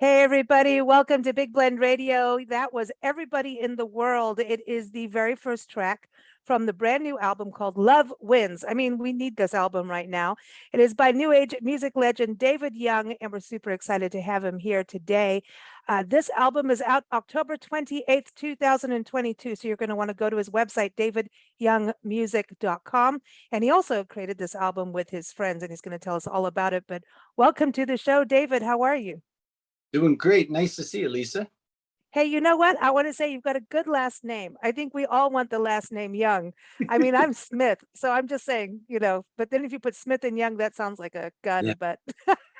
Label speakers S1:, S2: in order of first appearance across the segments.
S1: Hey, everybody, welcome to Big Blend Radio. That was Everybody in the World. It is the very first track from the brand new album called Love Wins. I mean, we need this album right now. It is by New Age music legend David Young, and we're super excited to have him here today. This album is out October 28th, 2022. So you're going to want to go to his website, davidyoungmusic.com. And he also created this album with his friends, and he's going to tell us all about it. But welcome to the show, David. How are you?
S2: Doing great. Nice to see you, Lisa.
S1: Hey, you know what? I want to say you've got a good last name. I think we all want the last name Young. I mean, I'm Smith, so I'm just saying, but then if you put Smith and Young, that sounds like a gun,
S2: Yeah.
S1: but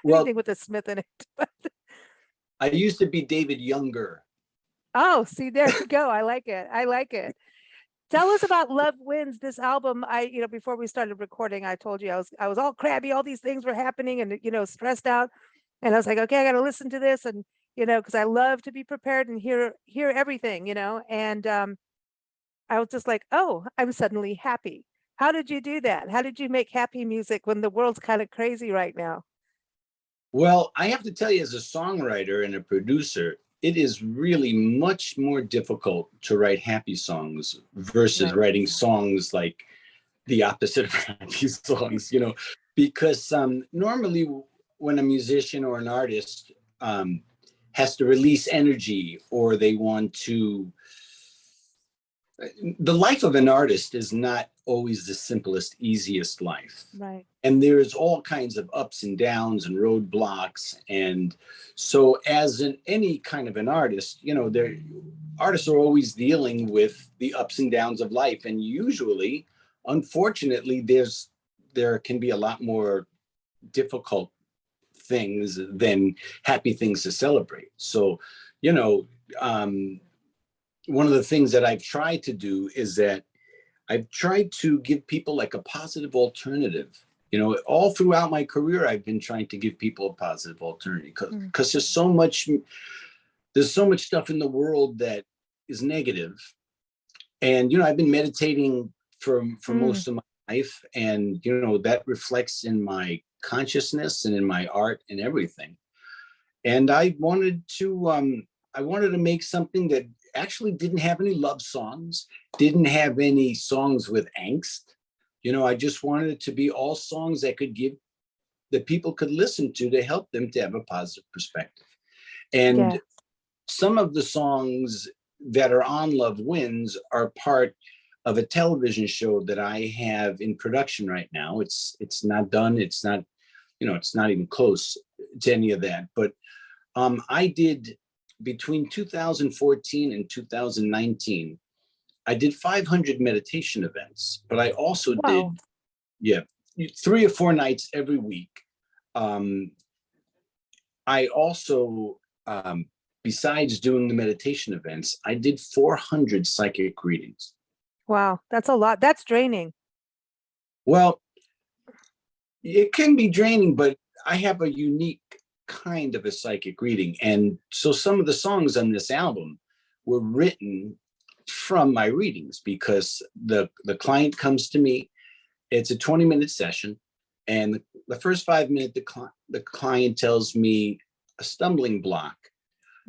S2: Well,
S1: anything with a Smith in it.
S2: I used to be David Younger.
S1: Oh, see, there you go. I like it. I like it. Tell us about Love Wins, this album. Before we started recording, I told you I was all crabby. All these things were happening and, stressed out. And I was like, okay, I got to listen to this. And, because I love to be prepared and hear everything, and I was just like, oh, I'm suddenly happy. How did you do that? How did you make happy music when the world's kind of crazy right now?
S2: Well, I have to tell you, as a songwriter and a producer, it is really much more difficult to write happy songs versus writing songs like the opposite of happy songs, because normally when a musician or an artist has to release energy, or they want to, the life of an artist is not always the simplest, easiest life.
S1: Right.
S2: And there's all kinds of ups and downs and roadblocks. And so as in any kind of an artist, artists are always dealing with the ups and downs of life. And usually, unfortunately, there can be a lot more difficult things than happy things to celebrate. So, one of the things that I've tried to do is that I've tried to give people like a positive alternative. All throughout my career, I've been trying to give people a positive alternative because there's so much stuff in the world that is negative. And, I've been meditating for most of my life, and, that reflects in my consciousness and in my art and everything. And I wanted to make something that actually didn't have any love songs, didn't have any songs with angst. I just wanted it to be all songs that people could listen to help them to have a positive perspective. And some of the songs that are on Love Wins are part of a television show that I have in production right now. It's not done. It's not, it's not even close to any of that. But I did, between 2014 and 2019, I did 500 meditation events, but I also did 3 or 4 nights every week. I also, besides doing the meditation events, I did 400 psychic readings.
S1: Wow, that's a lot. That's draining.
S2: Well, it can be draining, but I have a unique kind of a psychic reading. And so some of the songs on this album were written from my readings, because the client comes to me. It's a 20-minute session, and the first 5 minutes, the client tells me a stumbling block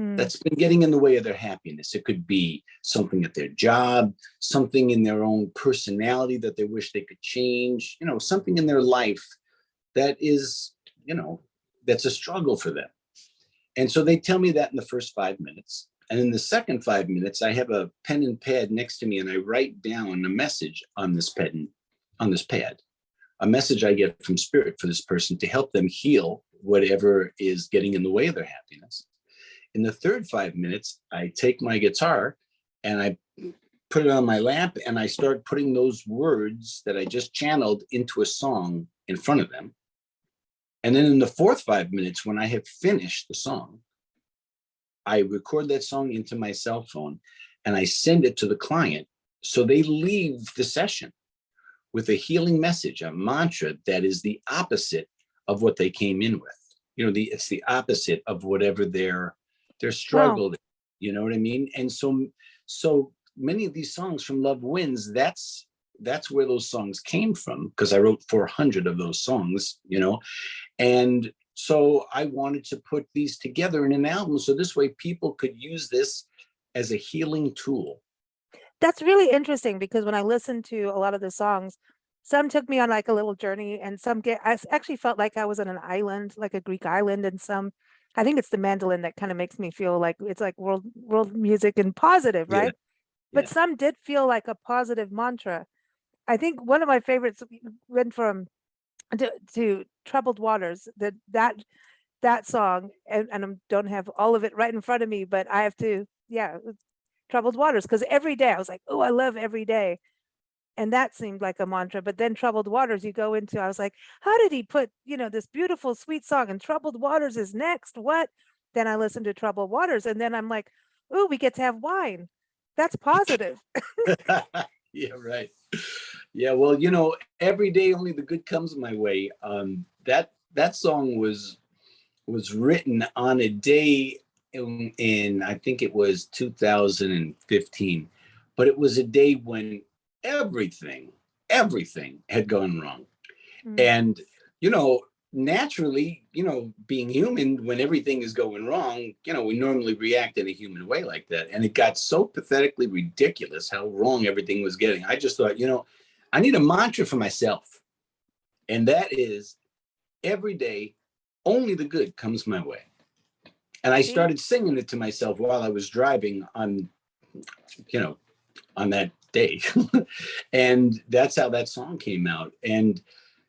S2: that's been getting in the way of their happiness. It could be something at their job, something in their own personality that they wish they could change, something in their life that is, that's a struggle for them. And so they tell me that in the first 5 minutes. And in the second 5 minutes, I have a pen and pad next to me, and I write down a message on this pad, a message I get from spirit for this person to help them heal whatever is getting in the way of their happiness. In the third 5 minutes, I take my guitar and I put it on my lap, and I start putting those words that I just channeled into a song in front of them. And then in the fourth 5 minutes, when I have finished the song, I record that song into my cell phone and I send it to the client. So they leave the session with a healing message, a mantra that is the opposite of what they came in with. It's the opposite of whatever their struggle. Wow. You know what I mean? And so many of these songs from Love Wins, that's where those songs came from, because I wrote 400 of those songs, and So I wanted to put these together in an album so this way people could use this as a healing tool.
S1: That's really interesting because when I listened to a lot of the songs, some took me on like a little journey, and some actually felt like I was on an island, like a Greek island, and some, I think it's the mandolin that kind of makes me feel like it's like world music and positive,
S2: Yeah,
S1: right? But
S2: yeah.
S1: some did feel like a positive mantra. I think one of my favorites went from to Troubled Waters, that song, and I don't have all of it right in front of me, but I have to, yeah, Troubled Waters, because every day I was like, oh, I love every day. And that seemed like a mantra. But then Troubled Waters, you go into, I was like, how did he put, this beautiful, sweet song, and Troubled Waters is next? What? Then I listened to Troubled Waters, and then I'm like, oh, we get to have wine. That's positive.
S2: Yeah, right. Yeah, well, every day only the good comes my way. That song was written on a day in I think it was 2015, but it was a day when everything had gone wrong.
S1: Mm.
S2: And naturally, being human, when everything is going wrong, we normally react in a human way like that. And it got so pathetically ridiculous how wrong everything was getting. I just thought, I need a mantra for myself, and that is, every day only the good comes my way. And I
S1: See?
S2: started singing it to myself while I was driving on that day. And that's how that song came out. And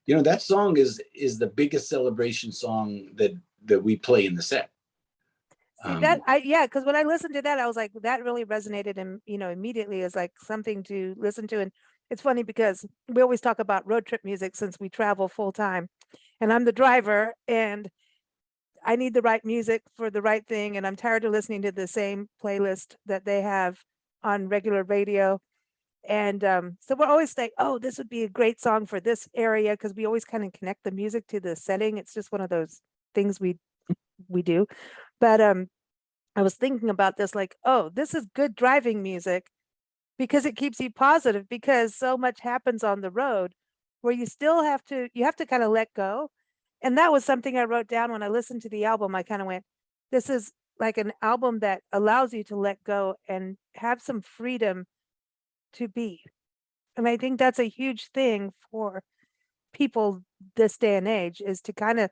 S2: that song is the biggest celebration song that we play in the set.
S1: See that yeah, because when I listened to that, I was like, that really resonated, and immediately as like something to listen to. And it's funny because we always talk about road trip music since we travel full time, and I'm the driver, and I need the right music for the right thing, and I'm tired of listening to the same playlist that they have on regular radio. And so we're always like, oh, this would be a great song for this area, because we always kind of connect the music to the setting. It's just one of those things we do. But I was thinking about this, like, oh, this is good driving music because it keeps you positive, because so much happens on the road where you have to kind of let go. And that was something I wrote down when I listened to the album. I kind of went, this is like an album that allows you to let go and have some freedom to be. And I think that's a huge thing for people this day and age, is to kind of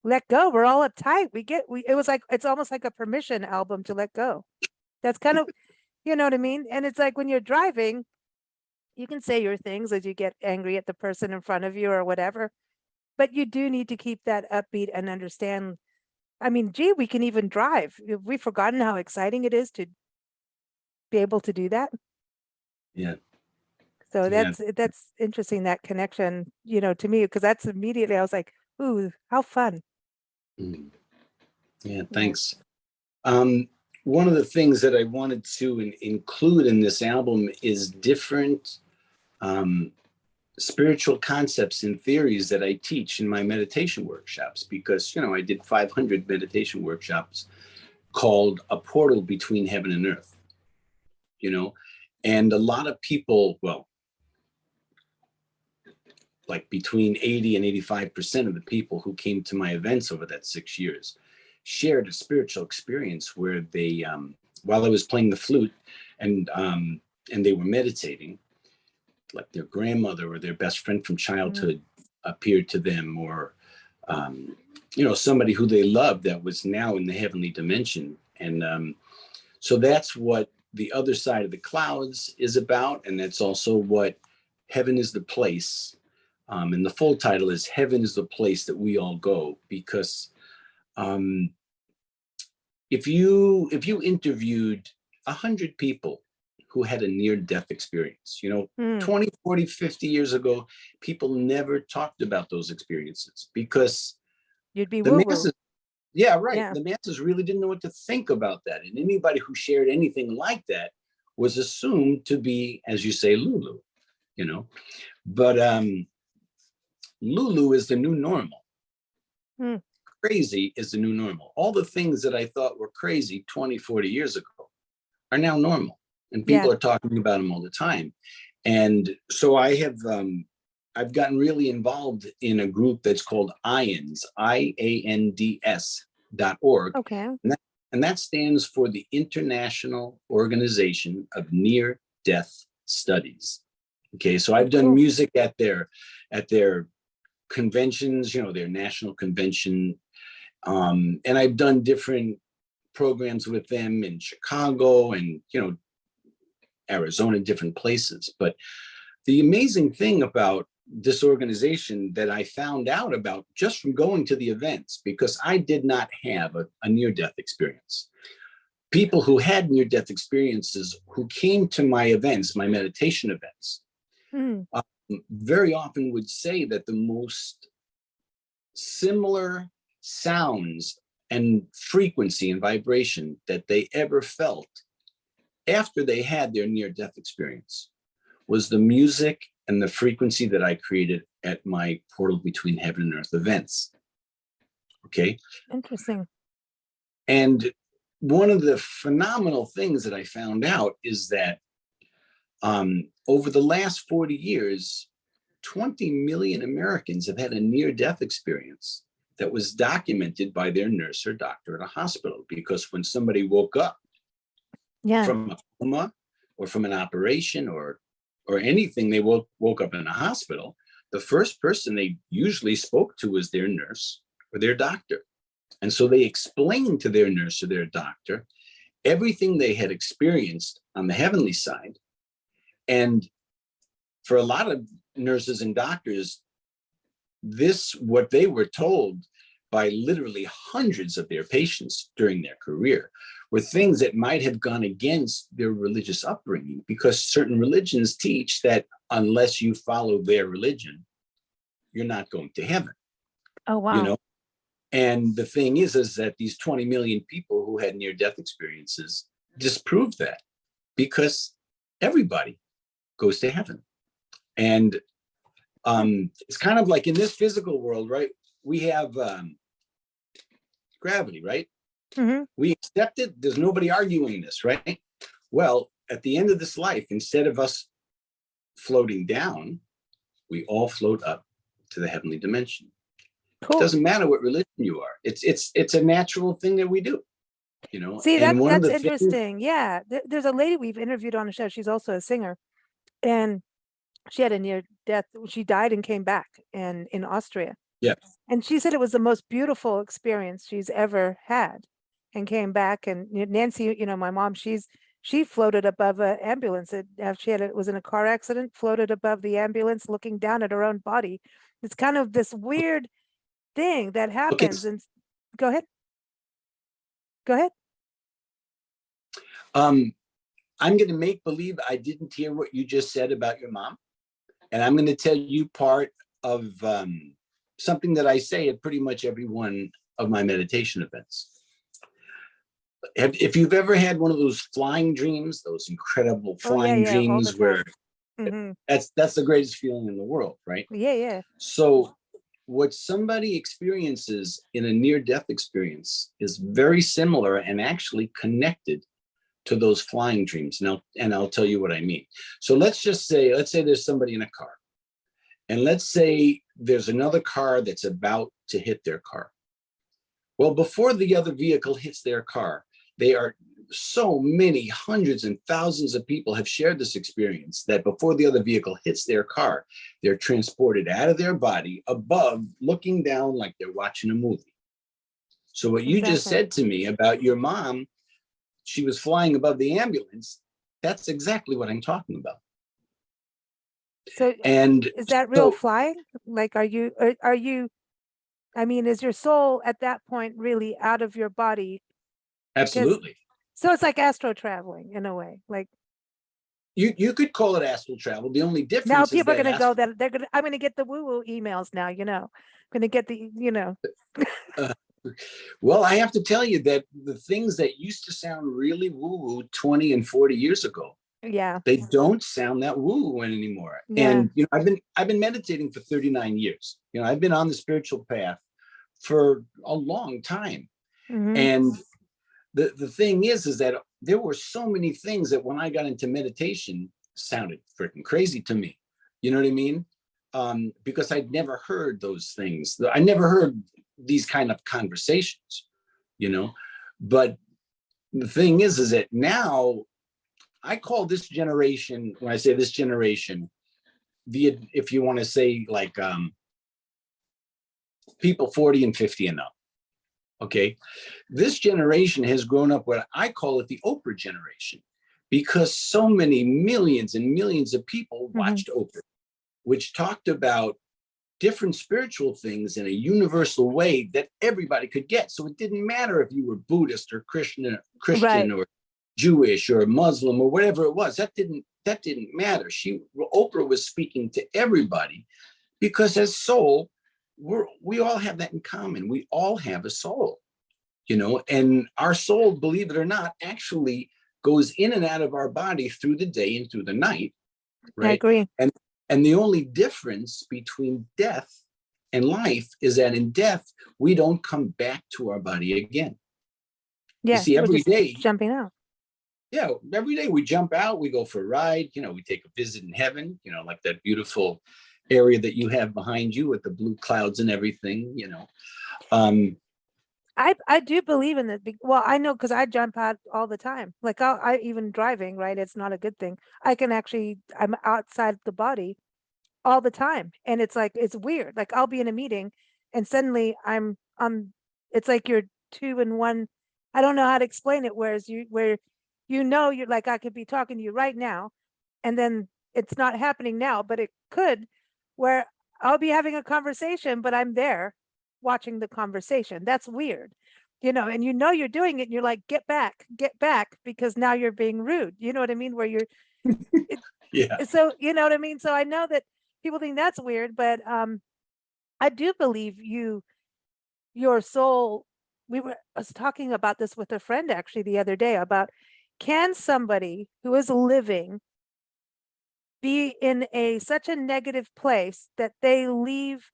S1: let go. We're all uptight. It was like, it's almost like a permission album to let go. That's kind of, you know what I mean? And it's like when you're driving, you can say your things as you get angry at the person in front of you or whatever, but you do need to keep that upbeat and understand. I mean, gee, we can even drive. We've forgotten how exciting it is to be able to do that.
S2: Yeah.
S1: So
S2: Yeah.
S1: that's interesting, that connection, to me, because that's immediately I was like, ooh, how fun.
S2: Mm. Yeah,
S1: Yeah.
S2: thanks. One of the things that I wanted to include in this album is different spiritual concepts and theories that I teach in my meditation workshops, because, I did 500 meditation workshops called A Portal Between Heaven and Earth, and a lot of people, well, like between 80 and 85% of the people who came to my events over that 6 years shared a spiritual experience where they, while I was playing the flute and they were meditating, like their grandmother or their best friend from childhood appeared to them, or, somebody who they loved that was now in the heavenly dimension. And so that's what The Other Side of the Clouds is about. And that's also what Heaven is the Place. And the full title is Heaven is the Place That We All Go, because if you interviewed 100 people who had a near-death experience, 20, 40, 50 years ago, people never talked about those experiences because
S1: You'd be
S2: the
S1: woo-woo.
S2: masses, yeah, right.
S1: Yeah.
S2: The masses really didn't know what to think about that. And anybody who shared anything like that was assumed to be, as you say, Lulu, But Lulu is the new normal. Crazy is the new normal. All the things that I thought were crazy 20, 40 years ago are now normal. And people are talking about them all the time. And so I I've gotten really involved in a group that's called IANDS, IANDS.org.
S1: Okay.
S2: And that stands for the International Organization of Near-Death Studies. Okay, so I've done music at their conventions, you know, their national convention. And I've done different programs with them in Chicago and, you know, Arizona, different places. But the amazing thing about this organization that I found out about just from going to the events, because I did not have a near-death experience. People who had near-death experiences who came to my events, my meditation events, very often would say that the most similar sounds and frequency and vibration that they ever felt after they had their near-death experience was the music and the frequency that I created at my Portal Between Heaven and Earth events. Okay.
S1: Interesting.
S2: And one of the phenomenal things that I found out is that over the last 40 years, 20 million Americans have had a near-death experience that was documented by their nurse or doctor at a hospital. Because when somebody woke up from a coma or from an operation or anything, they woke up in a hospital, the first person they usually spoke to was their nurse or their doctor. And so they explained to their nurse or their doctor everything they had experienced on the heavenly side. And for a lot of nurses and doctors, what they were told by literally hundreds of their patients during their career were things that might have gone against their religious upbringing, because certain religions teach that unless you follow their religion, you're not going to heaven.
S1: Oh, wow.
S2: You know? And the thing is that these 20 million people who had near-death experiences disproved that, because everybody goes to heaven. And it's kind of like in this physical world, right? We have gravity, right? Mm-hmm. We accept it. There's nobody arguing this, right? Well, at the end of this life, instead of us floating down, we all float up to the heavenly dimension. Cool. It doesn't matter what religion you are. It's a natural thing that we do, you know.
S1: See, that's interesting. Yeah, there's a lady we've interviewed on the show. She's also a singer, and she had a near death. She died and came back in Austria.
S2: Yeah. And
S1: she said it was the most beautiful experience she's ever had, and came back. And Nancy, you know, my mom, she floated above an ambulance. It was in a car accident, floated above the ambulance, looking down at her own body. It's kind of this weird thing that happens. And go ahead.
S2: I'm going to make believe I didn't hear what you just said about your mom. And I'm going to tell you part of something that I say at pretty much every one of my meditation events. If you've ever had one of those flying dreams, those incredible flying dreams where that's the greatest feeling in the world, right?
S1: Yeah. So
S2: what somebody experiences in a near-death experience is very similar and actually connected to those flying dreams. And I'll tell you what I mean. So let's say there's somebody in a car, and let's say there's another car that's about to hit their car. Well, before the other vehicle hits their car, so many hundreds and thousands of people have shared this experience that before the other vehicle hits their car, they're transported out of their body above, looking down like they're watching a movie. So what you just said to me about your mom, she was flying above the ambulance, that's exactly what I'm talking about.
S1: So, and is that real flying? Like, are you, I mean, is your soul at that point really out of your body?
S2: Absolutely.
S1: So it's like astral traveling in a way, like.
S2: You could call it astral travel. The only difference
S1: now people are going to go that I'm going to get the woo-woo emails now, you know, I'm going to get the, you know.
S2: Well, I have to tell you that the things that used to sound really woo-woo 20 and 40 years ago, they don't sound that woo-woo anymore. Yeah. And you know, I've been meditating for 39 years. You know, I've been on the spiritual path for a long time. Mm-hmm. And the thing is that there were so many things that when I got into meditation sounded freaking crazy to me. You know what I mean? because I'd never heard those things. I never heard these kind of conversations, you know. But the thing is that now I call this generation, when I say this generation, if you want to say like people 40 and 50 and up, okay, this generation has grown up what I call it the Oprah generation, because so many millions and millions of people watched Oprah, which talked about different spiritual things in a universal way that everybody could get. So it didn't matter if you were Buddhist or Christian
S1: Right.
S2: or Jewish or Muslim or whatever it was. That didn't matter. Oprah was speaking to everybody, because as soul, we all have that in common. We all have a soul, you know, and our soul, believe it or not, actually goes in and out of our body through the day and through the night, right?
S1: I agree.
S2: And the only difference between death and life is that in death, we don't come back to our body again.
S1: Yeah,
S2: you see, every day,
S1: jumping out.
S2: Yeah, every day we jump out, we go for a ride, you know, we take a visit in heaven, you know, like that beautiful area that you have behind you with the blue clouds and everything, you know.
S1: I do believe in it. Well, I know, because I jump out all the time. Like I even driving, right? It's not a good thing. I'm outside the body all the time. And it's like, it's weird. Like I'll be in a meeting and suddenly it's like you're two in one. I don't know how to explain it. Where you're like, I could be talking to you right now, and then it's not happening now, but it could, where I'll be having a conversation, but I'm there watching the conversation. That's weird, you know, and you're doing it and you're like, get back, because now you're being rude. You know what I mean? Where
S2: Yeah.
S1: So, you know what I mean? So I know that people think that's weird, but I do believe your soul. I was talking about this with a friend actually the other day about, can somebody who is living be in such a negative place that they leave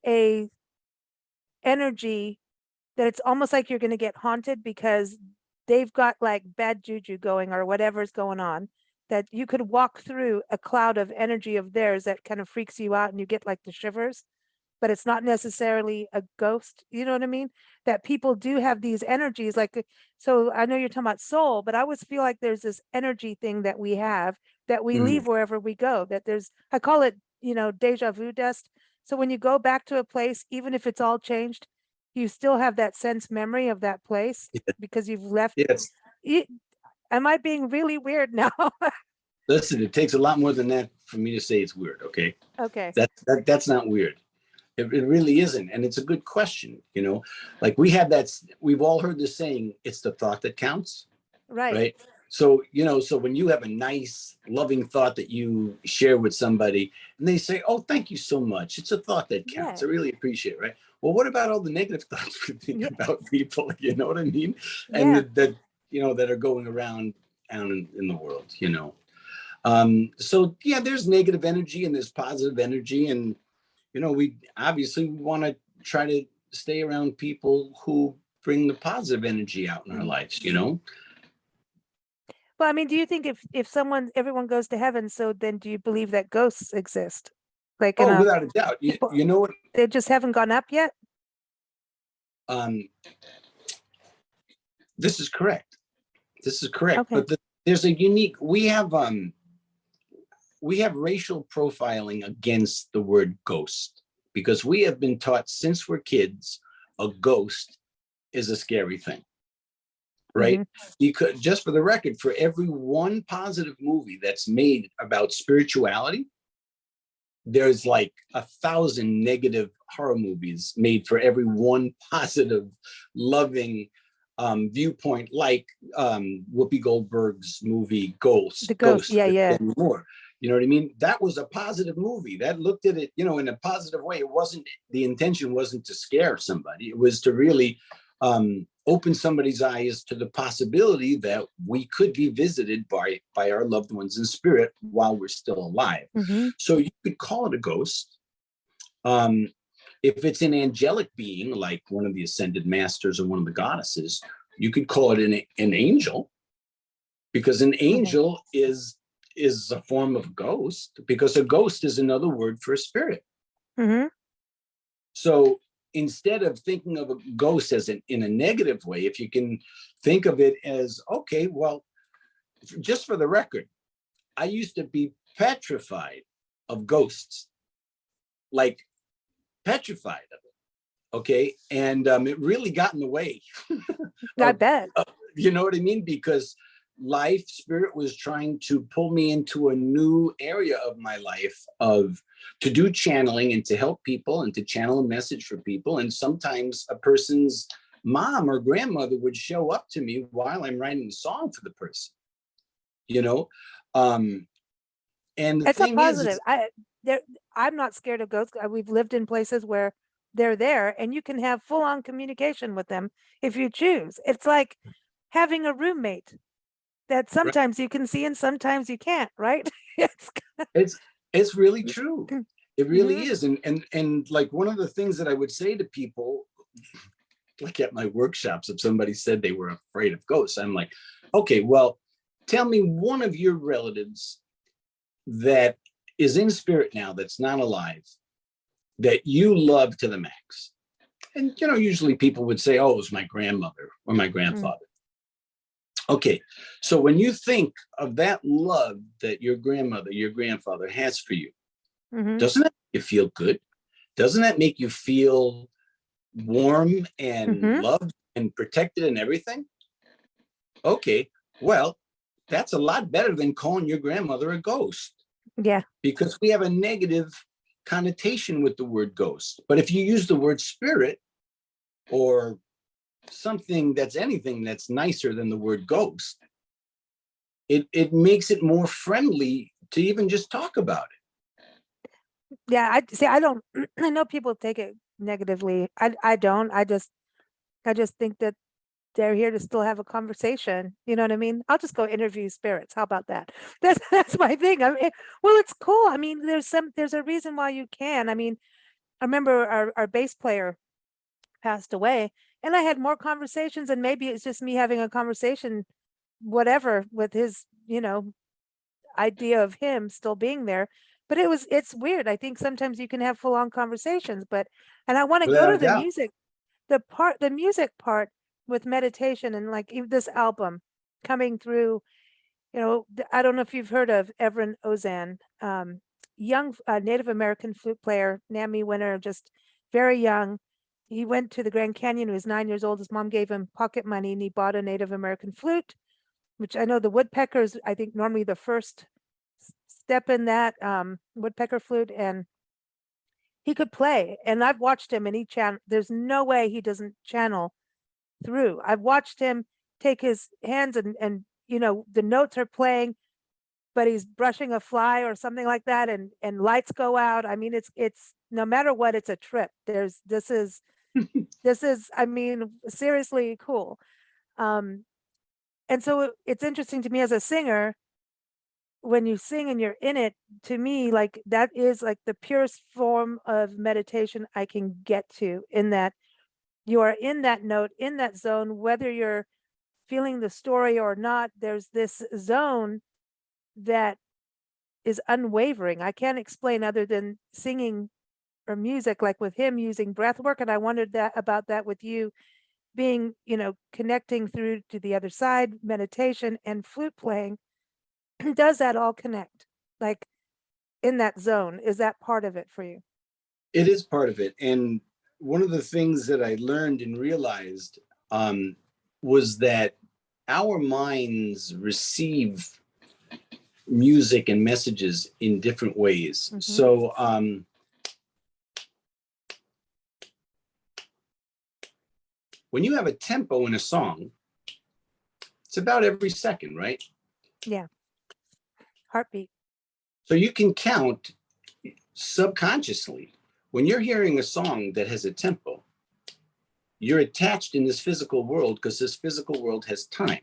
S1: a energy that it's almost like you're going to get haunted because they've got like bad juju going or whatever's going on, that you could walk through a cloud of energy of theirs that kind of freaks you out and you get like the shivers, but it's not necessarily a ghost. You know what I mean? That people do have these energies. Like, so I know you're talking about soul, but I always feel like there's this energy thing that we have that we leave wherever we go, that I call it, you know, deja vu dust. So when you go back to a place, even if it's all changed, you still have that sense memory of that place because you've left.
S2: Yes.
S1: Am I being really weird now?
S2: Listen, it takes a lot more than that for me to say it's weird. Okay.
S1: Okay.
S2: That's not weird. It really isn't. And it's a good question, you know, like we've all heard the saying, it's the thought that counts. Right. So, you know, so when you have a nice, loving thought that you share with somebody and they say, oh, thank you so much. It's a thought that counts. I really appreciate it. Right. Well, what about all the negative thoughts we think about people? You know what I mean? And that, you know, that are going around in the world, you know. So, yeah, there's negative energy and there's positive energy. And, you know, we obviously want to try to stay around people who bring the positive energy out in our lives, you know.
S1: Well, I mean, do you think if everyone goes to heaven, so then do you believe that ghosts exist? Like,
S2: without a doubt. You know what?
S1: They just haven't gone up yet?
S2: This is correct.
S1: Okay.
S2: But there's a unique, we have racial profiling against the word ghost, because we have been taught since we're kids, a ghost is a scary thing. Right? Because, just for the record, for every one positive movie that's made about spirituality, there's like 1,000 negative horror movies made for every one positive, loving viewpoint, like Whoopi Goldberg's movie Ghost.
S1: The Ghost, yeah.
S2: More. You know what I mean? That was a positive movie that looked at it, you know, in a positive way. The intention wasn't to scare somebody. It was to really open somebody's eyes to the possibility that we could be visited by our loved ones in spirit while we're still alive. So you could call it a ghost. If it's an angelic being, like one of the ascended masters or one of the goddesses, you could call it an angel, because an angel is is a form of ghost, because a ghost is another word for a spirit.
S1: Mm-hmm.
S2: So instead of thinking of a ghost as in a negative way, if you can think of it as, okay, well, just for the record, I used to be petrified of ghosts, like petrified of it. Okay. And it really got in the way.
S1: I bet.
S2: You know what I mean? Because life, spirit was trying to pull me into a new area of my life to do channeling and to help people and to channel a message for people. And sometimes a person's mom or grandmother would show up to me while I'm writing a song for the person, you know? And the
S1: It's a
S2: thing
S1: positive.
S2: is
S1: I'm not scared of ghosts. We've lived in places where they're there and you can have full on communication with them if you choose. It's like having a roommate that sometimes you can see and sometimes you can't, right?
S2: it's really true. It really
S1: Mhm.
S2: is. And like one of the things that I would say to people, like at my workshops, if somebody said they were afraid of ghosts, I'm like, okay, well, tell me one of your relatives that is in spirit now, that's not alive, that you love to the max. And, you know, usually people would say, oh, it was my grandmother or my grandfather. Okay, so when you think of that love that your grandmother, your grandfather has for you,
S1: Mhm.
S2: doesn't that make you feel good? Doesn't that make you feel warm and
S1: Mhm.
S2: loved and protected and everything? Okay, well, that's a lot better than calling your grandmother a ghost,
S1: Yeah.
S2: because we have a negative connotation with the word ghost. But if you use the word spirit or something that's anything that's nicer than the word ghost, it makes it more friendly to even just talk about it.
S1: Yeah, I see. I don't. I know people take it negatively. I don't. I just think that they're here to still have a conversation. You know what I mean? I'll just go interview spirits. How about that? That's my thing. I mean, well, it's cool. I mean, there's a reason why you can. I mean, I remember our bass player passed away, and I had more conversations, and maybe it's just me having a conversation, whatever, with his, idea of him still being there. But it's weird. I think sometimes you can have full on conversations, and I want to go
S2: Without
S1: to
S2: a
S1: the
S2: doubt.
S1: music, the music part with meditation and like this album coming through, I don't know if you've heard of Everin Ozan, young Native American flute player, NAMI winner, just very young. He went to the Grand Canyon. He was 9 years old. His mom gave him pocket money and he bought a Native American flute, which I know the woodpeckers, I think normally the first step in that woodpecker flute, and he could play. And I've watched him and there's no way he doesn't channel through. I've watched him take his hands and the notes are playing, but he's brushing a fly or something like that, and lights go out. I mean, it's no matter what, it's a trip. This is I mean, seriously cool. And so it's interesting to me as a singer, when you sing and you're in it, to me, like that is like the purest form of meditation I can get to, in that you are in that note, in that zone, whether you're feeling the story or not. There's this zone that is unwavering. I can't explain other than singing or music, like with him using breath work. And I wondered about that with you being, connecting through to the other side, meditation and flute playing. Does that all connect? Like in that zone, is that part of it for you?
S2: It is part of it. And one of the things that I learned and realized was that our minds receive music and messages in different ways.
S1: Mm-hmm.
S2: So when you have a tempo in a song, it's about every second, right?
S1: Yeah. Heartbeat.
S2: So you can count subconsciously. When you're hearing a song that has a tempo, you're attached in this physical world because this physical world has time.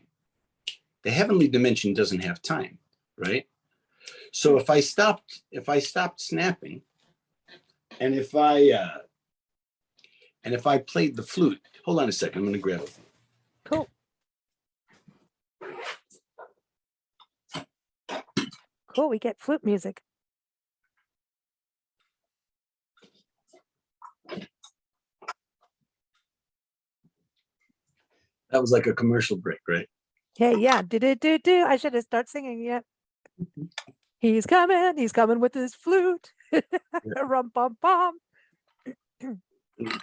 S2: The heavenly dimension doesn't have time, right? So if I stopped snapping, and if I played the flute, hold on a second, I'm going to grab it.
S1: Cool. Cool. We get flute music.
S2: That was like a commercial break, right?
S1: Hey, yeah. Do. I should have started singing yet. He's coming with his flute. Rum pum pum.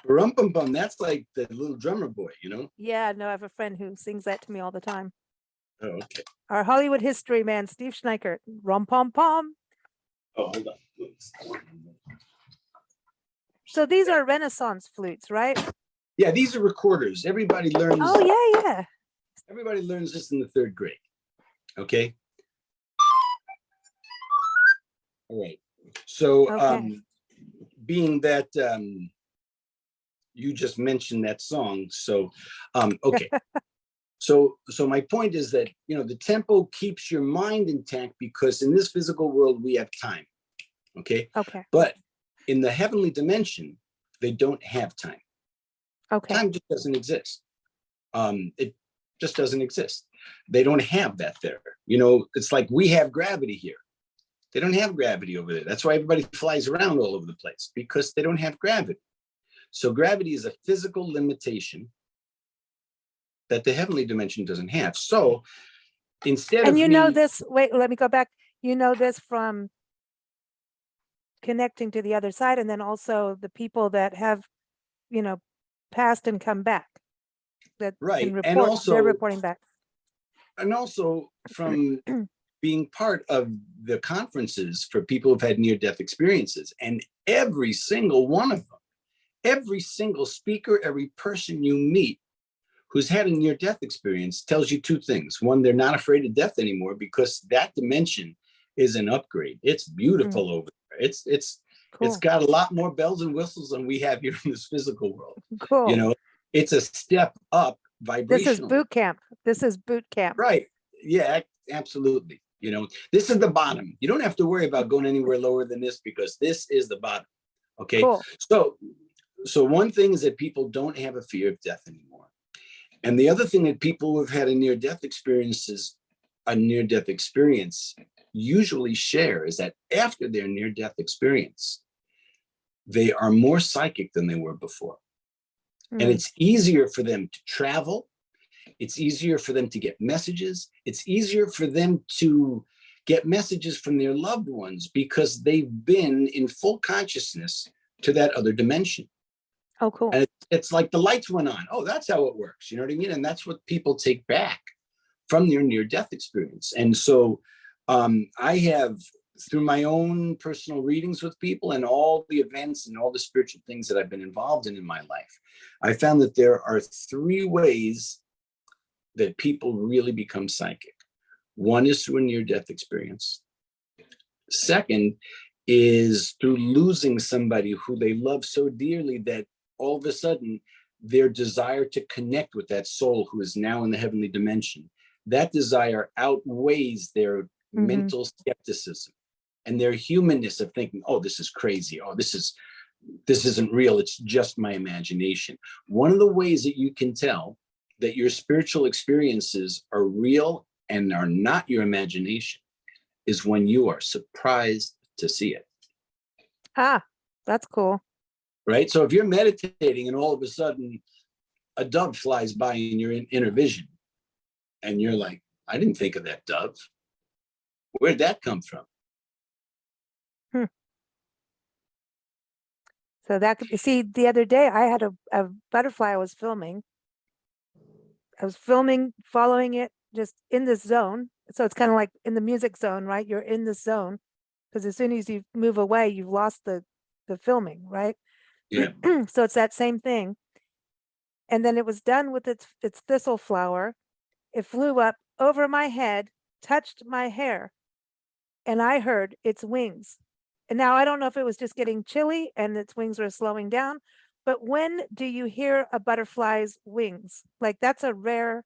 S2: Rum pum pum, that's like the little drummer boy, you know?
S1: Yeah, no, I have a friend who sings that to me all the time.
S2: Oh, okay.
S1: Our Hollywood history man, Steve Schneikert. Rum pum pum.
S2: Oh, hold on.
S1: So these are Renaissance flutes, right?
S2: Yeah, these are recorders. Everybody learns.
S1: Oh, yeah.
S2: Everybody learns this in the 3rd grade. Okay. All right. So,
S1: Okay.
S2: being that you just mentioned that song, so okay. So my point is that, you know, the tempo keeps your mind intact because in this physical world we have time. Okay.
S1: Okay.
S2: But in the heavenly dimension, they don't have time.
S1: Okay.
S2: Time just doesn't exist. It just doesn't exist. They don't have that there. You know, it's like we have gravity here. They don't have gravity over there. That's why everybody flies around all over the place, because they don't have gravity. So gravity is a physical limitation that the heavenly dimension doesn't have. So instead
S1: And
S2: of
S1: you know
S2: me,
S1: this, wait, let me go back. You know this from connecting to the other side, and then also the people that have, you know, passed and come back that
S2: right,
S1: can
S2: and
S1: report, they're
S2: also
S1: reporting back.
S2: from being part of the conferences for people who've had near-death experiences, and every single one of them, every single speaker, every person you meet who's had a near-death experience tells you 2 things. One, they're not afraid of death anymore because that dimension is an upgrade. It's beautiful over there. It's
S1: Cool.
S2: got a lot more bells and whistles than we have here in this physical world.
S1: Cool.
S2: You know, it's a step up vibrationally.
S1: This is boot camp. This is boot camp.
S2: Right. Yeah, absolutely. You know, this is the bottom. You don't have to worry about going anywhere lower than this because this is the bottom. Okay.
S1: Cool.
S2: So one thing is that people don't have a fear of death anymore. And the other thing that people who have had a near-death experience usually share is that after their near-death experience, they are more psychic than they were before. And it's easier for them to travel. It's easier for them to get messages. It's easier for them to get messages from their loved ones because they've been in full consciousness to that other dimension.
S1: Oh, cool.
S2: And it's like the lights went on. Oh, that's how it works. You know what I mean? And that's what people take back from their near-death experience. And so I have, through my own personal readings with people and all the events and all the spiritual things that I've been involved in my life, I found that there are 3 ways that people really become psychic. One is through a near-death experience. Second is through losing somebody who they love so dearly that all of a sudden their desire to connect with that soul who is now in the heavenly dimension, that desire outweighs their mental skepticism and their humanness of thinking, oh, this is crazy. Oh, this isn't real. It's just my imagination. One of the ways that you can tell that your spiritual experiences are real and are not your imagination is when you are surprised to see it.
S1: Ah, that's cool.
S2: Right? So if you're meditating and all of a sudden a dove flies by in your inner vision and you're like, I didn't think of that dove. Where'd that come from?
S1: So that could see, the other day I had a butterfly I was filming. I was filming, following it just in this zone. So it's kind of like in the music zone, right? You're in the zone because as soon as you move away, you've lost the filming, right?
S2: Yeah.
S1: So it's that same thing. And then it was done with its thistle flower. It flew up over my head, touched my hair, and I heard its wings. And now I don't know if it was just getting chilly and its wings were slowing down, but when do you hear a butterfly's wings? Like that's a rare,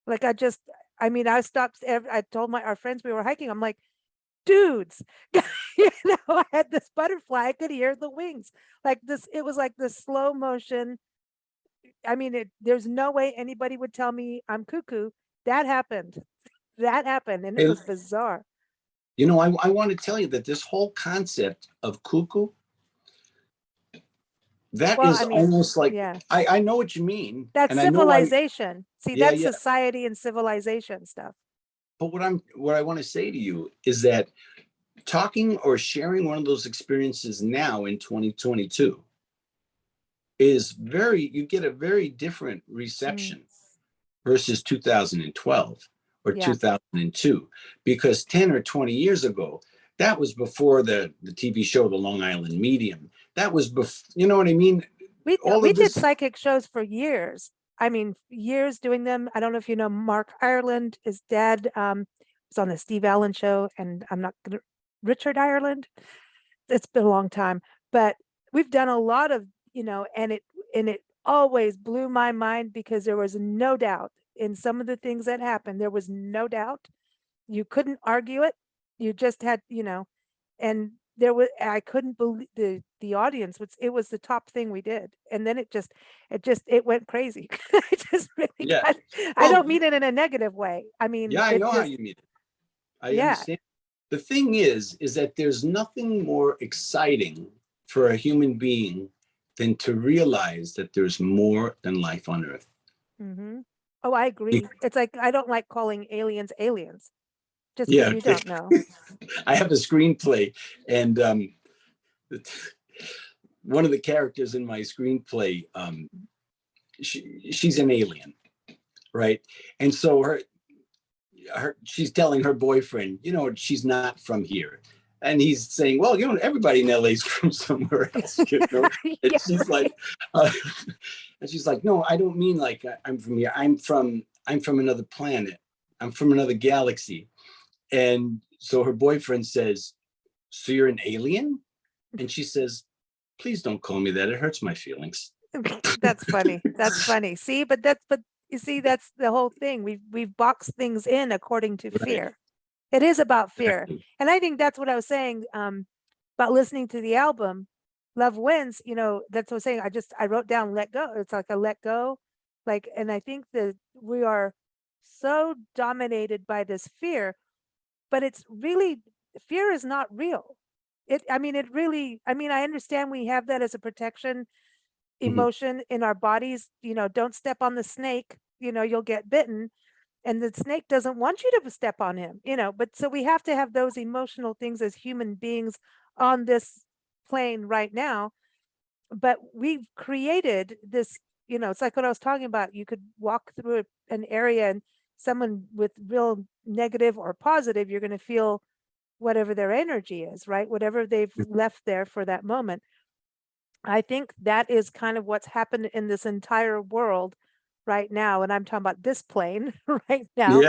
S1: like I stopped, I told our friends we were hiking, I'm like, dudes, I had this butterfly, I could hear the wings. Like this, it was like this slow motion. I mean, there's no way anybody would tell me I'm cuckoo. That happened. And it was bizarre.
S2: You know, I want to tell you that this whole concept of cuckoo, that
S1: Well,
S2: is
S1: I mean,
S2: almost like,
S1: yeah,
S2: I know what you mean.
S1: that's
S2: And I know why,
S1: civilization. See,
S2: yeah,
S1: that's
S2: yeah.
S1: society and civilization stuff.
S2: But what I want to say to you is that talking or sharing one of those experiences now in 2022 is you get a very different
S1: Mm,
S2: reception versus 2012 or
S1: yeah.
S2: 2002, because 10 or 20 years ago, that was before the TV show The Long Island Medium. That was before, you know what I mean? All
S1: We
S2: of
S1: did
S2: this.
S1: psychic shows for years. I mean, years doing them. I don't know if you know Mark Ireland. His dad was on the Steve Allen show, and I'm not gonna Richard Ireland. It's been a long time, but we've done a lot of, and it always blew my mind because there was no doubt in some of the things that happened. There was no doubt. You couldn't argue it. You just had, and there was, I couldn't believe the audience was, it was the top thing we did. And then it went crazy. I just really
S2: Yeah.
S1: got, I
S2: Well,
S1: don't mean it in a negative way. I mean,
S2: yeah, I
S1: it
S2: know how
S1: just,
S2: you mean it. I
S1: yeah.
S2: understand. The thing is that there's nothing more exciting for a human being than to realize that there's more than life on Earth.
S1: Hmm. Oh, I agree. It's like, I don't like calling aliens aliens just because
S2: Yeah,
S1: you don't know.
S2: I have a screenplay, and one of the characters in my screenplay, she's an alien, right? And so she's telling her boyfriend, you know, she's not from here. And he's saying, well, you know, everybody in LA is from somewhere else, you know. And
S1: Yeah,
S2: she's like,
S1: right.
S2: and she's like, no, I don't mean like I'm from here. I'm from another planet. I'm from another galaxy. And so her boyfriend says, so you're an alien? And she says, please don't call me that. It hurts my feelings.
S1: That's funny. That's funny. See, but you see, that's the whole thing. We've boxed things in according to
S2: Right.
S1: fear. It is about fear.
S2: Exactly.
S1: And I think that's what I was saying about listening to the album, Love Wins, that's what I was saying. I wrote down let go. It's like a let go. Like, and I think that we are so dominated by this fear, but it's really, fear is not real. I mean, it really, I mean, I understand we have that as a protection
S2: Mhm.
S1: emotion in our bodies, don't step on the snake, you'll get bitten, and the snake doesn't want you to step on him, but so we have to have those emotional things as human beings on this plane right now. But we've created this, it's like what I was talking about. You could walk through an area, and someone with real negative or positive, you're going to feel whatever their energy is, right? Whatever they've left there for that moment. I think that is kind of what's happened in this entire world right now. And I'm talking about this plane right now,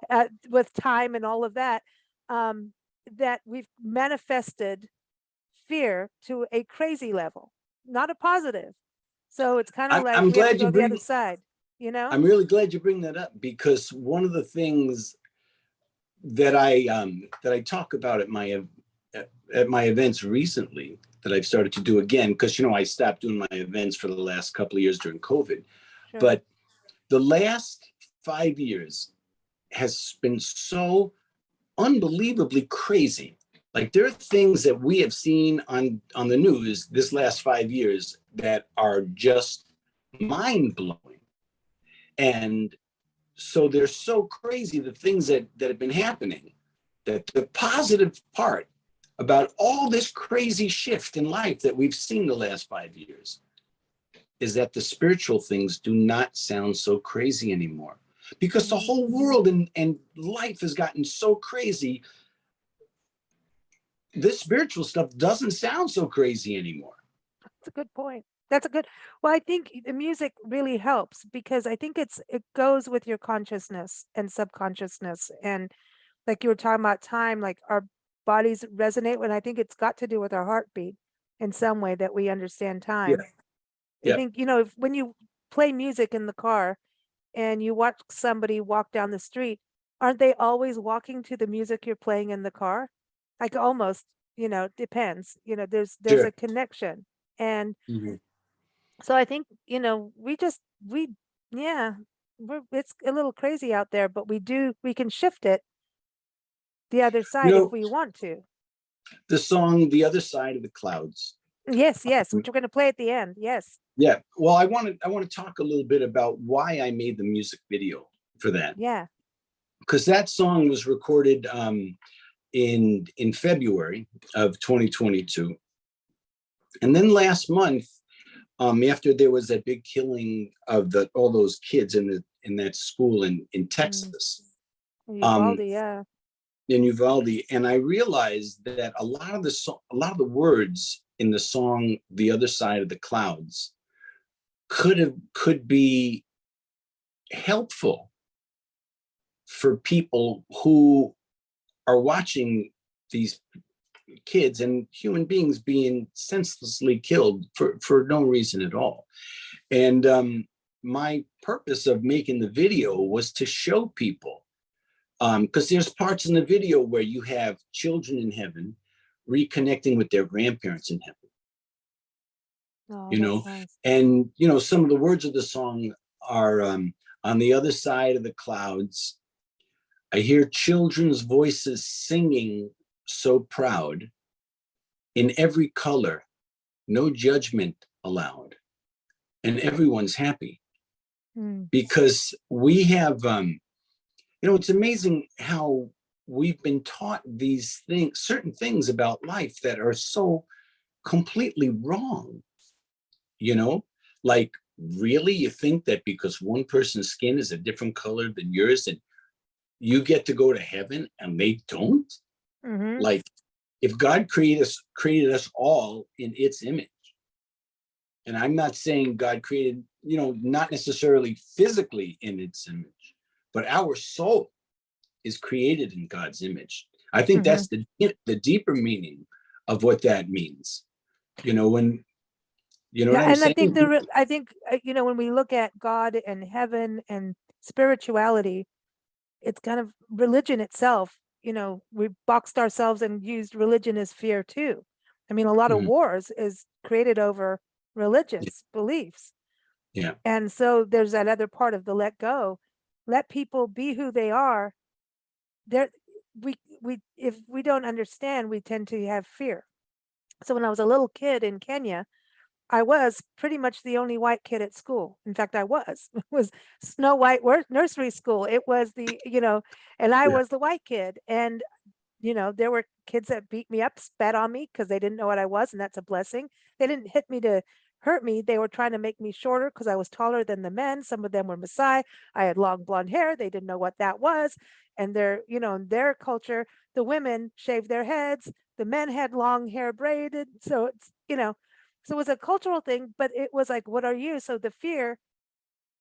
S2: Yeah.
S1: with time and all of that, um, that we've manifested fear to a crazy level, not a positive. So it's kind of like
S2: I'm
S1: we have to
S2: glad you
S1: go the other
S2: bring
S1: side,
S2: I'm really glad you bring that up, because one of the things that I talk about at my events recently, that I've started to do again, because you know I stopped doing my events for the last couple of years during COVID,
S1: Sure.
S2: but the last 5 years has been so unbelievably crazy. Like there are things that we have seen on the news this last 5 years that are just mind blowing, and so they're so crazy, the things that have been happening, that the positive part about all this crazy shift in life that we've seen the last 5 years is that the spiritual things do not sound so crazy anymore, because the
S1: Mhm.
S2: whole world and life has gotten so crazy. This spiritual stuff doesn't sound so crazy anymore.
S1: That's a good point. That's a good, well, I think the music really helps because I think it goes with your consciousness and subconsciousness. And like you were talking about time, like our bodies resonate when, I think it's got to do with our heartbeat in some way that we understand
S2: Yeah,
S1: time. I
S2: yeah,
S1: think, if, when you play music in the car and you watch somebody walk down the street, aren't they always walking to the music you're playing in the car? Like almost, depends, there's a
S2: sure.
S1: connection. And
S2: Mhm.
S1: so I think, we, yeah, it's a little crazy out there, but we can shift it The other
S2: You
S1: side, if
S2: know,
S1: we want to.
S2: the song "The Other Side of the Clouds."
S1: Yes, yes, which we're going to play at the end. Yes.
S2: Yeah. Well, I want to talk a little bit about why I made the music video for that.
S1: Yeah.
S2: Because that song was recorded in February of 2022, and then last month, after there was that big killing of all those kids in that school in Texas,
S1: Uvalde, yeah.
S2: in Uvalde, and I realized that a lot of the words in the song "The Other Side of the Clouds" could be helpful for people who are watching these kids and human beings being senselessly killed for no reason at all. And my purpose of making the video was to show people, because there's parts in the video where you have children in heaven reconnecting with their grandparents in heaven.
S1: Oh,
S2: You know,
S1: nice.
S2: and you know, some of the words of the song are on the other side of the clouds, I hear children's voices singing so proud, in every color, no judgment allowed, and everyone's happy. Because we have, you know, it's amazing how we've been taught these things, certain things about life that are so completely wrong. You know, like, really, you think that because one person's skin is a different color than yours, that you get to go to heaven and they don't? Like, if God created us all in its image, and I'm not saying God created, you know, not necessarily physically in its image, but our soul is created in God's image. I think that's the deeper meaning of what that means. You know, when, you know what I'm
S1: And
S2: saying?
S1: I think you know, when we look at God and heaven and spirituality, it's kind of religion itself. You know, we boxed ourselves and used religion as fear too. I mean, a lot of wars is created over religious beliefs.
S2: Yeah.
S1: And so there's that other part of the let go. Let people be who they are. There, we if we don't understand, we tend to have fear. So when I was a little kid in Kenya, I was pretty much the only white kid at school. In fact, I was. It was Snow White nursery school. It was the, you know, and I was the white kid. And, you know, there were kids that beat me up, spat on me because they didn't know what I was, and that's a blessing. They didn't hit me to hurt me. They were trying to make me shorter because I was taller than the men. Some of them were Maasai. I had long blonde hair. They didn't know what that was. And their, you know, in their culture, the women shaved their heads. The men had long hair braided. So it's, you know, so it was a cultural thing, but it was like, what are you? So the fear,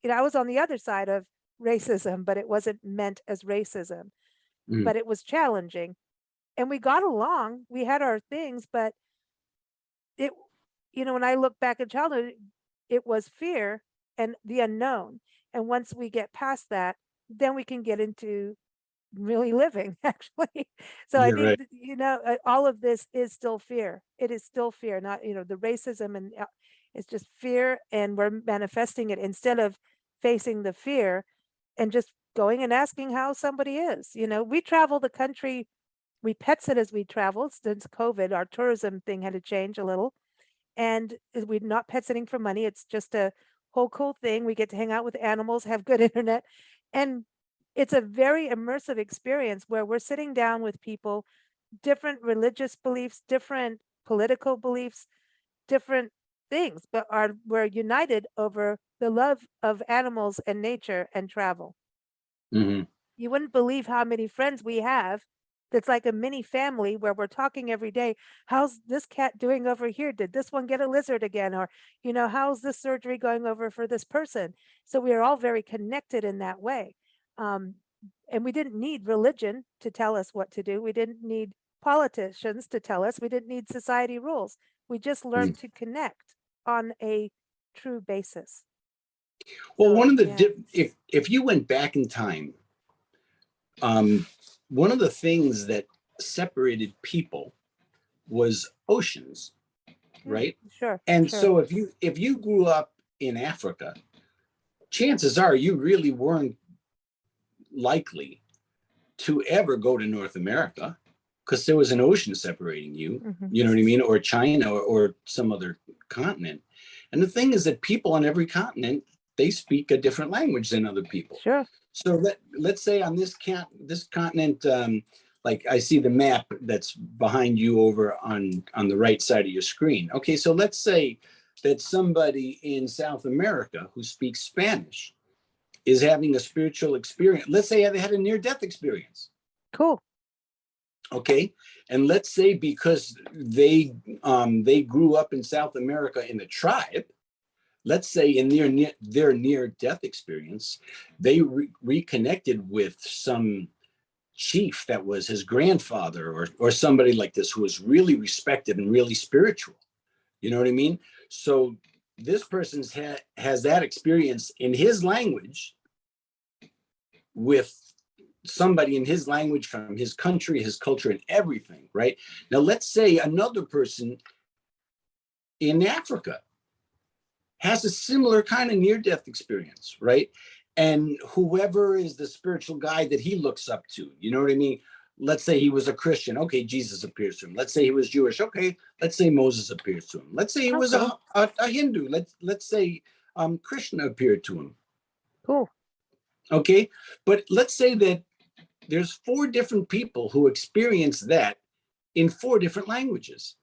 S1: you know, I was on the other side of racism, but it wasn't meant as racism, but it was challenging. And we got along, we had our things, but it, you know, when I look back at childhood, it was fear and the unknown. And once we get past that, then we can get into really living, actually. So I
S2: You're
S1: think
S2: right.
S1: you know, all of this is still fear. It is still fear, not, you know, the racism, and it's just fear, and we're manifesting it instead of facing the fear and just going and asking how somebody is. You know, we travel the country, we pet sit as we travel. Since COVID, our tourism thing had to change a little, and we're not pet sitting for money. It's just a whole cool thing. We get to hang out with animals, have good internet, and it's a very immersive experience where we're sitting down with people, different religious beliefs, different political beliefs, different things, but we're united over the love of animals and nature and travel. You wouldn't believe how many friends we have. That's like a mini family where we're talking every day. How's this cat doing over here? Did this one get a lizard again? Or, you know, how's this surgery going over for this person? So we are all very connected in that way. And we didn't need religion to tell us what to do. We didn't need politicians to tell us. We didn't need society rules. We just learned to connect on a true basis.
S2: Well,
S1: So,
S2: one of the
S1: yeah.
S2: if you went back in time, one of the things that separated people was oceans, right?
S1: Sure,
S2: And
S1: sure.
S2: so if you grew up in Africa, chances are you really weren't likely to ever go to North America because there was an ocean separating you,
S1: Mhm.
S2: you know what I mean? Or China or some other continent. And the thing is that people on every continent, they speak a different language than other people.
S1: Sure.
S2: So let's say on this continent, like I see the map that's behind you over on the right side of your screen. Okay, so let's say that somebody in South America who speaks Spanish is having a spiritual experience. Let's say they had a near-death experience.
S1: Cool.
S2: Okay, and let's say because they grew up in South America in a tribe. Let's say in their near-death experience, they reconnected with some chief that was his grandfather or somebody like this who was really respected and really spiritual. You know what I mean? So this person has that experience in his language with somebody in his language from his country, his culture, and everything, right? Now, let's say another person in Africa has a similar kind of near-death experience, right? And whoever is the spiritual guide that he looks up to, you know what I mean? Let's say he was a Christian. Okay, Jesus appears to him. Let's say he was Jewish. Okay, let's say Moses appears to him. Let's say he was
S1: cool.
S2: a Hindu. Let's say Krishna appeared to him.
S1: Cool.
S2: Okay, but let's say that there's 4 different people who experience that in 4 different languages.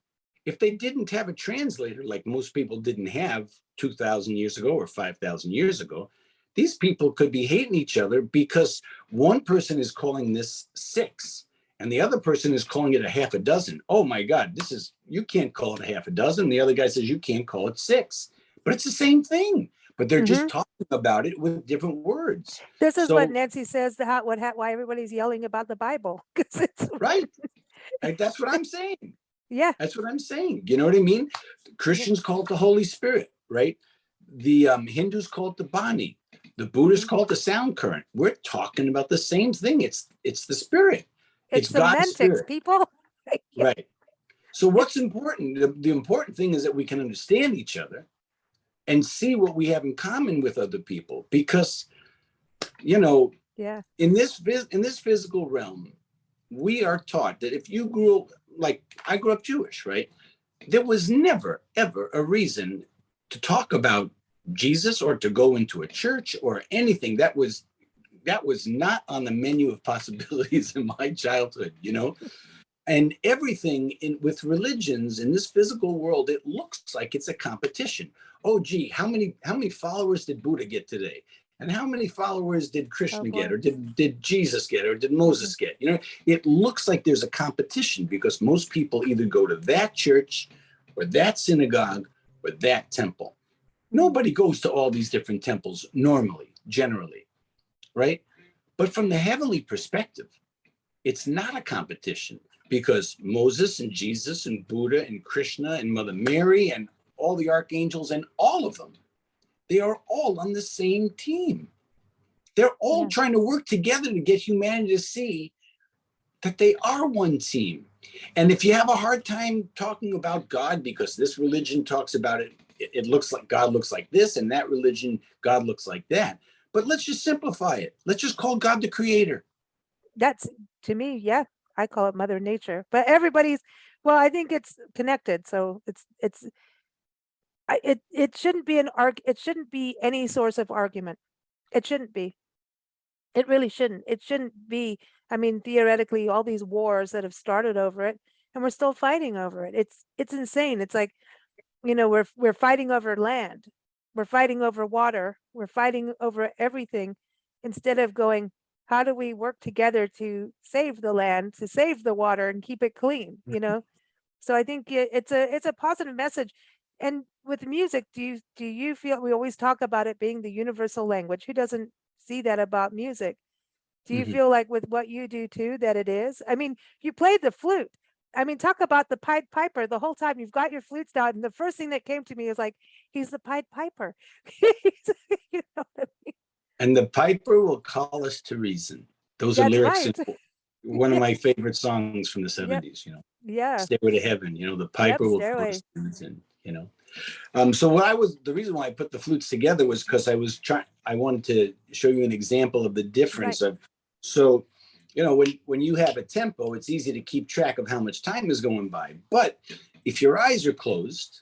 S2: If they didn't have a translator, like most people didn't have 2,000 years ago or 5,000 years ago, these people could be hating each other because one person is calling this 6 and the other person is calling it a half a dozen. Oh my God, you can't call it a half a dozen. The other guy says you can't call it 6, but it's the same thing. But they're just talking about it with different words.
S1: This is what Nancy says, why everybody's yelling about the Bible. It's
S2: right. That's what I'm saying.
S1: Yeah.
S2: That's what I'm saying. You know what I mean? Christians call it the Holy Spirit, right? The Hindus call it the Bani. The Buddhists call it the sound current. We're talking about the same thing. It's the spirit.
S1: It's
S2: God's
S1: semantics,
S2: spirit.
S1: people.
S2: Right. So what's important? The important thing is that we can understand each other and see what we have in common with other people. Because, you know, in this physical realm, we are taught that if you grew up, like I grew up Jewish, right? There was never, ever a reason to talk about Jesus or to go into a church or anything. That was not on the menu of possibilities in my childhood, you know? And everything with religions in this physical world, it looks like it's a competition. Oh, gee, how many followers did Buddha get today? And how many followers did Krishna get, or did Jesus get, or did Moses get? You know, it looks like there's a competition because most people either go to that church or that synagogue or that temple. Nobody goes to all these different temples normally, generally, right? But from the heavenly perspective, it's not a competition because Moses and Jesus and Buddha and Krishna and Mother Mary and all the archangels and all of them, they are all on the same team. They're all trying to work together to get humanity to see that they are one team. And if you have a hard time talking about God because this religion talks about it, it looks like God looks like this, and that religion, God looks like that. But let's just simplify it. Let's just call God the creator.
S1: That's, to me, I call it Mother Nature. But I think it's connected. So it shouldn't be it shouldn't be any source of argument. It shouldn't be. It really shouldn't. It shouldn't be. I mean, theoretically, all these wars that have started over it, and we're still fighting over it. It's insane. It's like, you know, we're fighting over land, we're fighting over water, we're fighting over everything, instead of going, how do we work together to save the land, to save the water, and keep it clean? You know. So I think it's a positive message. And with music, do you feel, we always talk about it being the universal language? Who doesn't see that about music? Do you feel like with what you do too, that it is? I mean, you played the flute. I mean, talk about the Pied Piper the whole time. You've got your flutes down, and the first thing that came to me is like, he's the Pied Piper. You know what I mean?
S2: And the piper will call us to reason. Those are lyrics in one of my favorite songs from the 70s, you know. Stairway to Heaven, you know, the piper will call us to reason, you know. So the reason why I put the flutes together was because I wanted to show you an example of the difference of, so when you have a tempo, it's easy to keep track of how much time is going by. But if your eyes are closed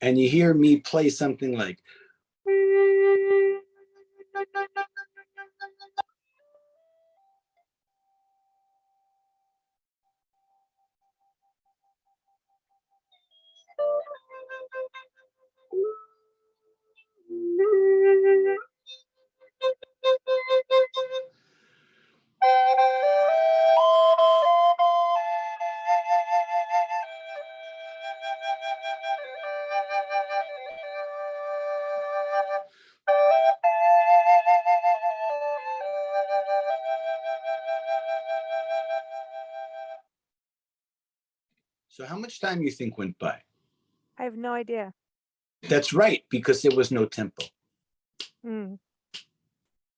S2: and you hear me play something like, so how much time you think went by?
S1: I have no idea.
S2: That's right, because there was no tempo.
S1: Mm.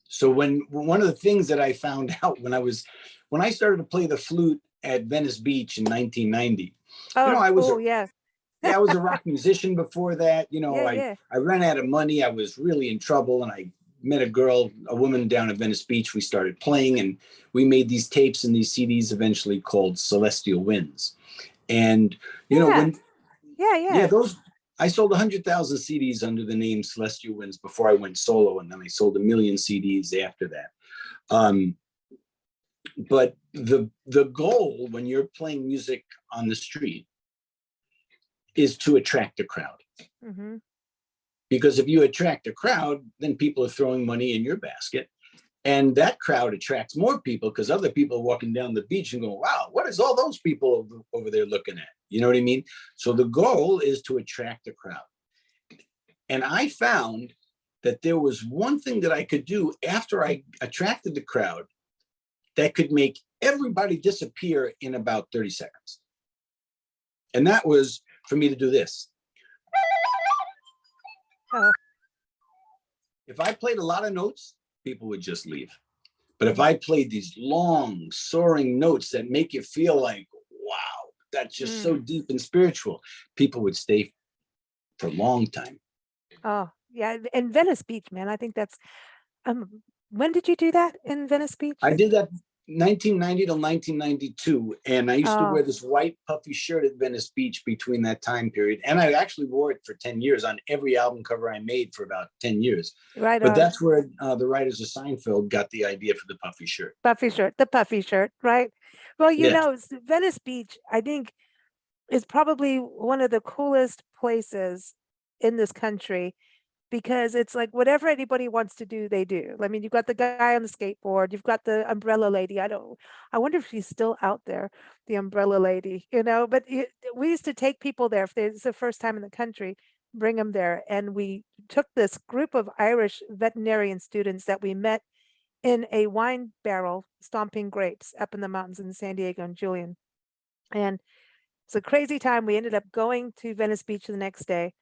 S2: So one of the things that I found out when I started to play the flute at Venice Beach in 1990,
S1: Oh,
S2: I was
S1: cool. Yeah.
S2: I was a rock musician before that.
S1: Yeah.
S2: I ran out of money. I was really in trouble, and I met a woman down at Venice Beach. We started playing, and we made these tapes and these CDs eventually called Celestial Winds. And
S1: Yeah.
S2: yeah, those I sold 100,000 CDs under the name Celestial Winds before I went solo, and then I sold 1 million CDs after that. But the goal when you're playing music on the street is to attract a crowd.
S1: Mm-hmm.
S2: Because if you attract a crowd, then people are throwing money in your basket. And that crowd attracts more people because other people are walking down the beach and going, wow, what is all those people over there looking at? You know what I mean? So the goal is to attract a crowd. And I found that there was one thing that I could do after I attracted the crowd that could make everybody disappear in about 30 seconds. And that was for me to do this.
S1: Oh.
S2: If I played a lot of notes, people would just leave. But if I played these long, soaring notes that make you feel like, wow, that's just so deep and spiritual, people would stay for a long time.
S1: Oh, yeah. And Venice Beach, man. I think that's when did you do that in Venice Beach?
S2: I did that 1990 to 1992, and I used to wear this white puffy shirt at Venice Beach between that time period, and I actually wore it for 10 years on every album cover I made for about 10 years.
S1: Right.
S2: But that's where the writers of Seinfeld got the idea for the puffy shirt.
S1: The puffy shirt, right? Well, Venice Beach, I think, is probably one of the coolest places in this country, because it's like whatever anybody wants to do, they do. I mean, you've got the guy on the skateboard, you've got the umbrella lady. I wonder if she's still out there, the umbrella lady, but we used to take people there if it's the first time in the country, bring them there. And we took this group of Irish veterinarian students that we met in a wine barrel stomping grapes up in the mountains in San Diego and Julian. And it's a crazy time. We ended up going to Venice Beach the next day.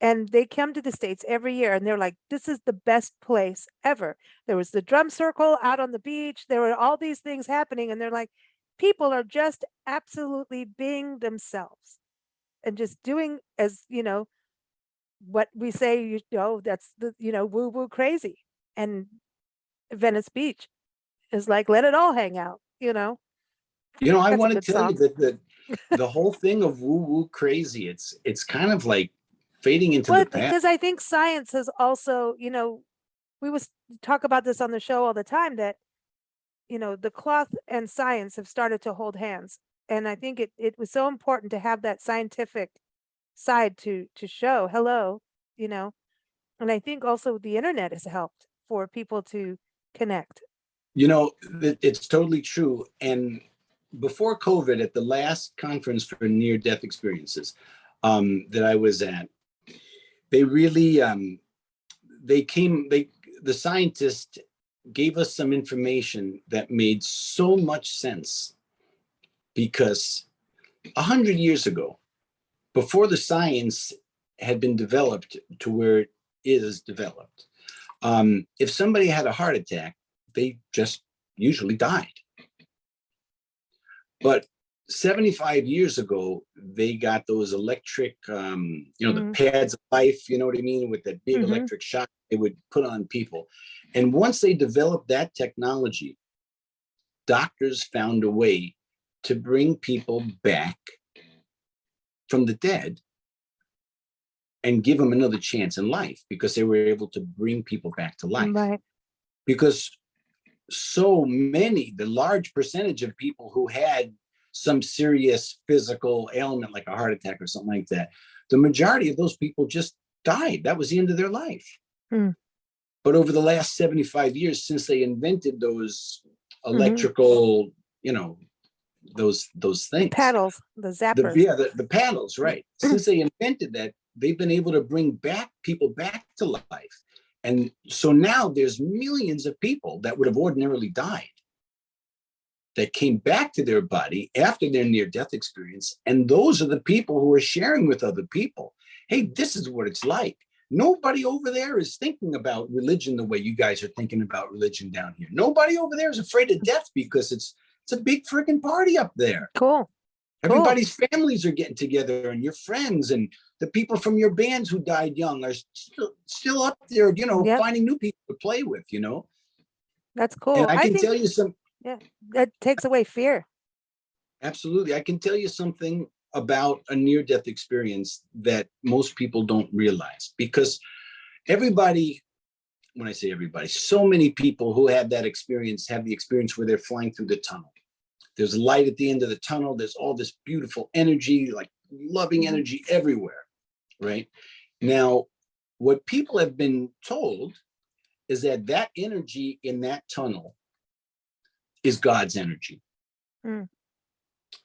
S1: And they come to the States every year, and they're like, this is the best place ever. There was the drum circle out on the beach. There were all these things happening. And they're like, people are just absolutely being themselves and just doing as, what we say, that's the, woo woo crazy. And Venice Beach is like, let it all hang out,
S2: I
S1: That's
S2: want to tell you that the whole thing of woo woo crazy, it's kind of like fading into the past.
S1: Because I think science has also, we was talk about this on the show all the time, that, the cloth and science have started to hold hands. And I think it was so important to have that scientific side to show hello, and I think also the internet has helped for people to connect.
S2: It's totally true. And before COVID, at the last conference for near-death experiences that I was at, they really, the scientists gave us some information that made so much sense, because 100 years ago, before the science had been developed to where it is developed, if somebody had a heart attack, they just usually died. But 75 years ago, they got those electric, the pads of life, you know what I mean, with that big electric shock they would put on people. And once they developed that technology, doctors found a way to bring people back from the dead and give them another chance in life, because they were able to bring people back to life.
S1: Right.
S2: Because so many, the large percentage of people who had some serious physical ailment, like a heart attack or something like that, the majority of those people just died. That was the end of their life. But over the last 75 years, since they invented those electrical, you know, those things,
S1: Paddles, the zappers.
S2: The paddles, right? Since they invented that, they've been able to bring people back to life. And so now there's millions of people that would have ordinarily died that came back to their body after their near-death experience. And those are the people who are sharing with other people. Hey, this is what it's like. Nobody over there is thinking about religion the way you guys are thinking about religion down here. Nobody over there is afraid of death, because it's a big freaking party up there.
S1: Cool.
S2: Everybody's families are getting together, and your friends and the people from your bands who died young are still up there, you know, finding new people to play with, you know.
S1: That's cool.
S2: And I can tell you some.
S1: Yeah, that takes away fear.
S2: Absolutely. I can tell you something about a near-death experience that most people don't realize, because everybody, when I say everybody, so many people who have that experience have the experience where they're flying through the tunnel. There's light at the end of the tunnel. There's all this beautiful energy, like loving energy everywhere, right? Now, what people have been told is that that energy in that tunnel is God's energy.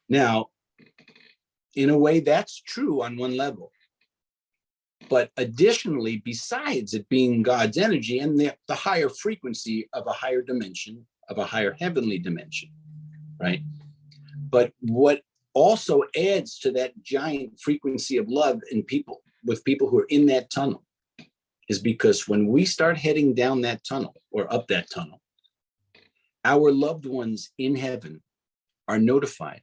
S2: Now, in a way, that's true on one level. But additionally, besides it being God's energy and the higher frequency of a higher dimension, of a higher heavenly dimension, right? But what also adds to that giant frequency of love in people, with people who are in that tunnel, is because when we start heading down that tunnel or up that tunnel, our loved ones in heaven are notified.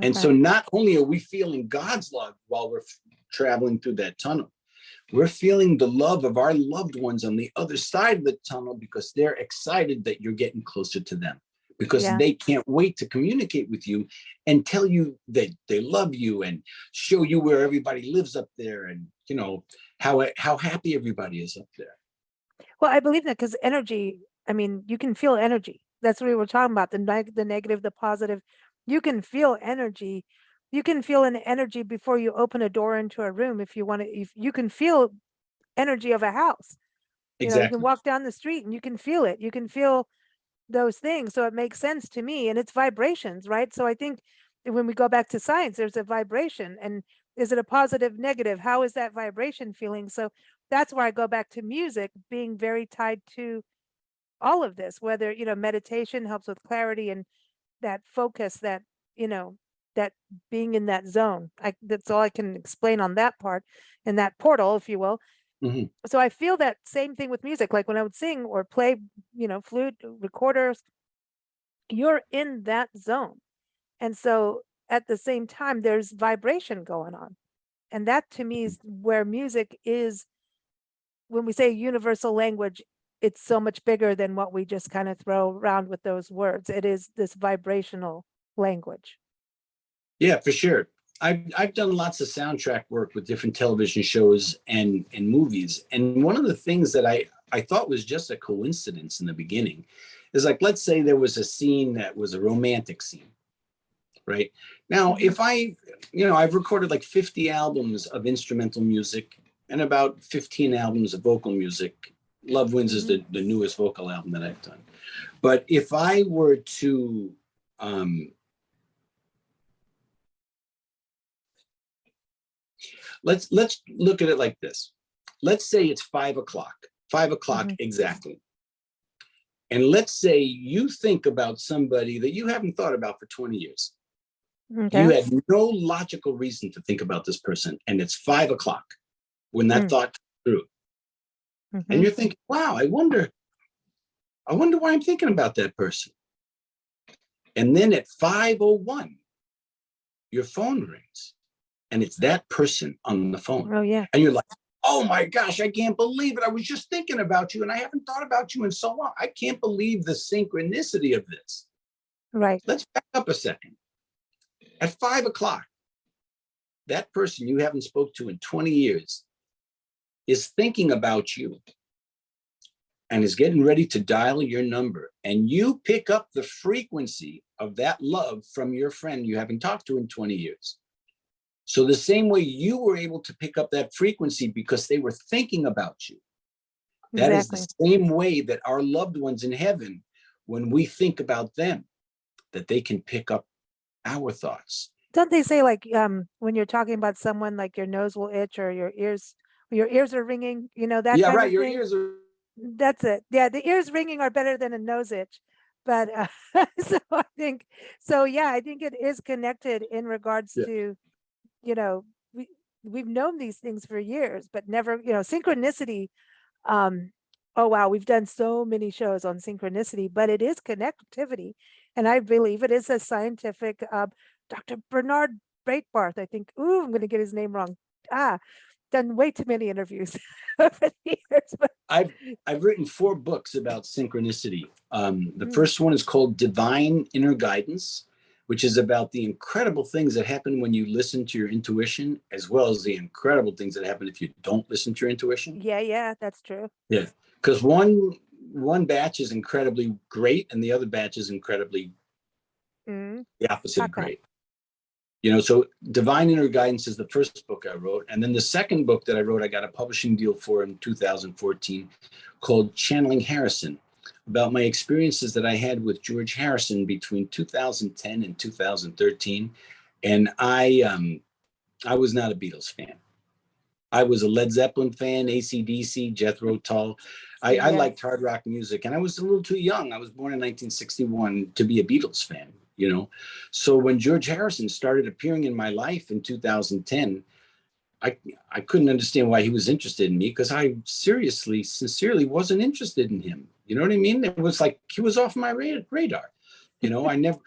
S2: And so not only are we feeling God's love while we're traveling through that tunnel, we're feeling the love of our loved ones on the other side of the tunnel, because they're excited that you're getting closer to them, because they can't wait to communicate with you and tell you that they love you and show you where everybody lives up there, and, you know, how happy everybody is up there.
S1: Well, I believe that because energy, I mean, you can feel energy. That's what we were talking about, the negative, the positive. You can feel energy. You can feel an energy before you open a door into a room. If you want to, if you can feel energy of a house, you know, you can walk down the street and you can feel it. You can feel those things. So it makes sense to me, and it's vibrations, right? So I think when we go back to science, there's a vibration, and is it a positive, negative? How is that vibration feeling? So that's where I go back to music being very tied to all of this, whether, you know, meditation helps with clarity and that focus, that, you know, that being in that zone. That's all I can explain on that part, and that portal, if you will. So I feel that same thing with music. Like when I would sing or play, you know, flute, recorders, you're in that zone. And so at the same time, there's vibration going on. And that to me is where music is. When we say universal language, it's so much bigger than what we just kind of throw around with those words. It is this vibrational language.
S2: Yeah, for sure. I've done lots of soundtrack work with different television shows and movies. And one of the things that I thought was just a coincidence in the beginning is, like, let's say there was a scene that was a romantic scene, right? Now, if I've recorded like 50 albums of instrumental music and about 15 albums of vocal music. Love Wins is the newest vocal album that I've done. But if I were to, let's look at it like this. Let's say it's 5 o'clock exactly. And let's say you think about somebody that you haven't thought about for 20 years. You had no logical reason to think about this person. And it's 5 o'clock when that thought comes through. And you're thinking, wow, I wonder why I'm thinking about that person. And then at 5:01, your phone rings and it's that person on the phone.
S1: Oh, yeah.
S2: And you're like, oh my gosh, I can't believe it. I was just thinking about you and I haven't thought about you in so long. I can't believe the synchronicity of this.
S1: Right.
S2: Let's back up a second. At 5 o'clock, that person you haven't spoke to in 20 years is thinking about you and is getting ready to dial your number. And you pick up the frequency of that love from your friend you haven't talked to in 20 years. So the same way you were able to pick up that frequency because they were thinking about you. That is the same way that our loved ones in heaven, when we think about them, that they can pick up our thoughts.
S1: Don't they say, like, when you're talking about someone, like your nose will itch or your ears are ringing, you know, that
S2: Yeah,
S1: kind
S2: right.
S1: of
S2: Your
S1: thing?
S2: ears are.
S1: That's it. Yeah, the ears ringing are better than a nose itch. But so I think, so yeah, I think it is connected in regards
S2: Yeah.
S1: to, you know, we've known these things for years, but never, you know, synchronicity. Oh wow, we've done so many shows on synchronicity, but it is connectivity, and I believe it is a scientific. Dr. Bernard Breitbarth, I think. Ooh, I'm going to get his name wrong. Done way too many interviews over the years. But
S2: I've written 4 books about synchronicity. The first one is called Divine Inner Guidance, which is about the incredible things that happen when you listen to your intuition, as well as the incredible things that happen if you don't listen to your intuition.
S1: Yeah, that's true.
S2: Yeah, because one batch is incredibly great, and the other batch is incredibly the opposite of great. You know, so Divine Inner Guidance is the first book I wrote. And then the second book that I wrote, I got a publishing deal for in 2014 called Channeling Harrison, about my experiences that I had with George Harrison between 2010 and 2013. And I was not a Beatles fan. I was a Led Zeppelin fan, AC/DC, Jethro Tull. I liked hard rock music, and I was a little too young. I was born in 1961 to be a Beatles fan, you know. So when George Harrison started appearing in my life in 2010, I couldn't understand why he was interested in me, because I sincerely wasn't interested in him. You know what I mean? It was like he was off my radar. You know, I never,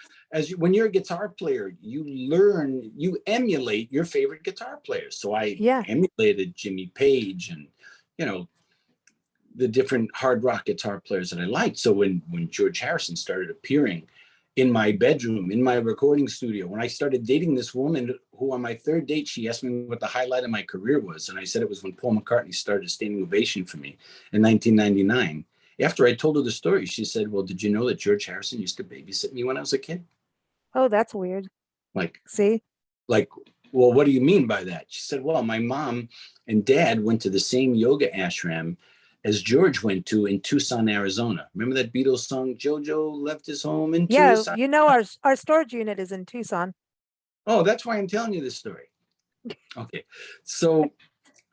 S2: when you're a guitar player, you emulate your favorite guitar players. So I emulated Jimmy Page and, you know, the different hard rock guitar players that I liked. So when George Harrison started appearing in my bedroom, in my recording studio, when I started dating this woman who on my 3rd date, she asked me what the highlight of my career was. And I said it was when Paul McCartney started a standing ovation for me in 1999. After I told her the story, she said, well, did you know that George Harrison used to babysit me when I was a kid?
S1: Oh, that's weird.
S2: Like,
S1: see?
S2: Like, well, what do you mean by that? She said, well, my mom and dad went to the same yoga ashram as George went to in Tucson, Arizona. Remember that Beatles song, Jojo left his home in Tucson?
S1: Yeah, you know, our storage unit is in Tucson.
S2: Oh, that's why I'm telling you this story. Okay. So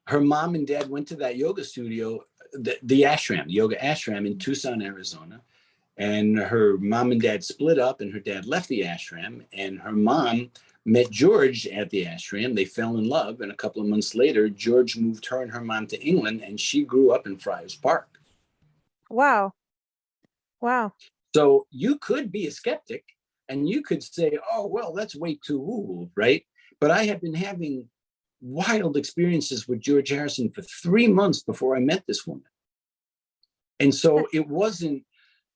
S2: her mom and dad went to that yoga studio, the ashram, the yoga ashram in Tucson, Arizona. And her mom and dad split up, and her dad left the ashram, and her mom met George at the ashram. They fell in love, and a couple of months later, George moved her and her mom to England, and she grew up in Friars Park.
S1: Wow.
S2: So you could be a skeptic, and you could say, oh, well, that's way too woo, right? But I had been having wild experiences with George Harrison for 3 months before I met this woman. And so it wasn't,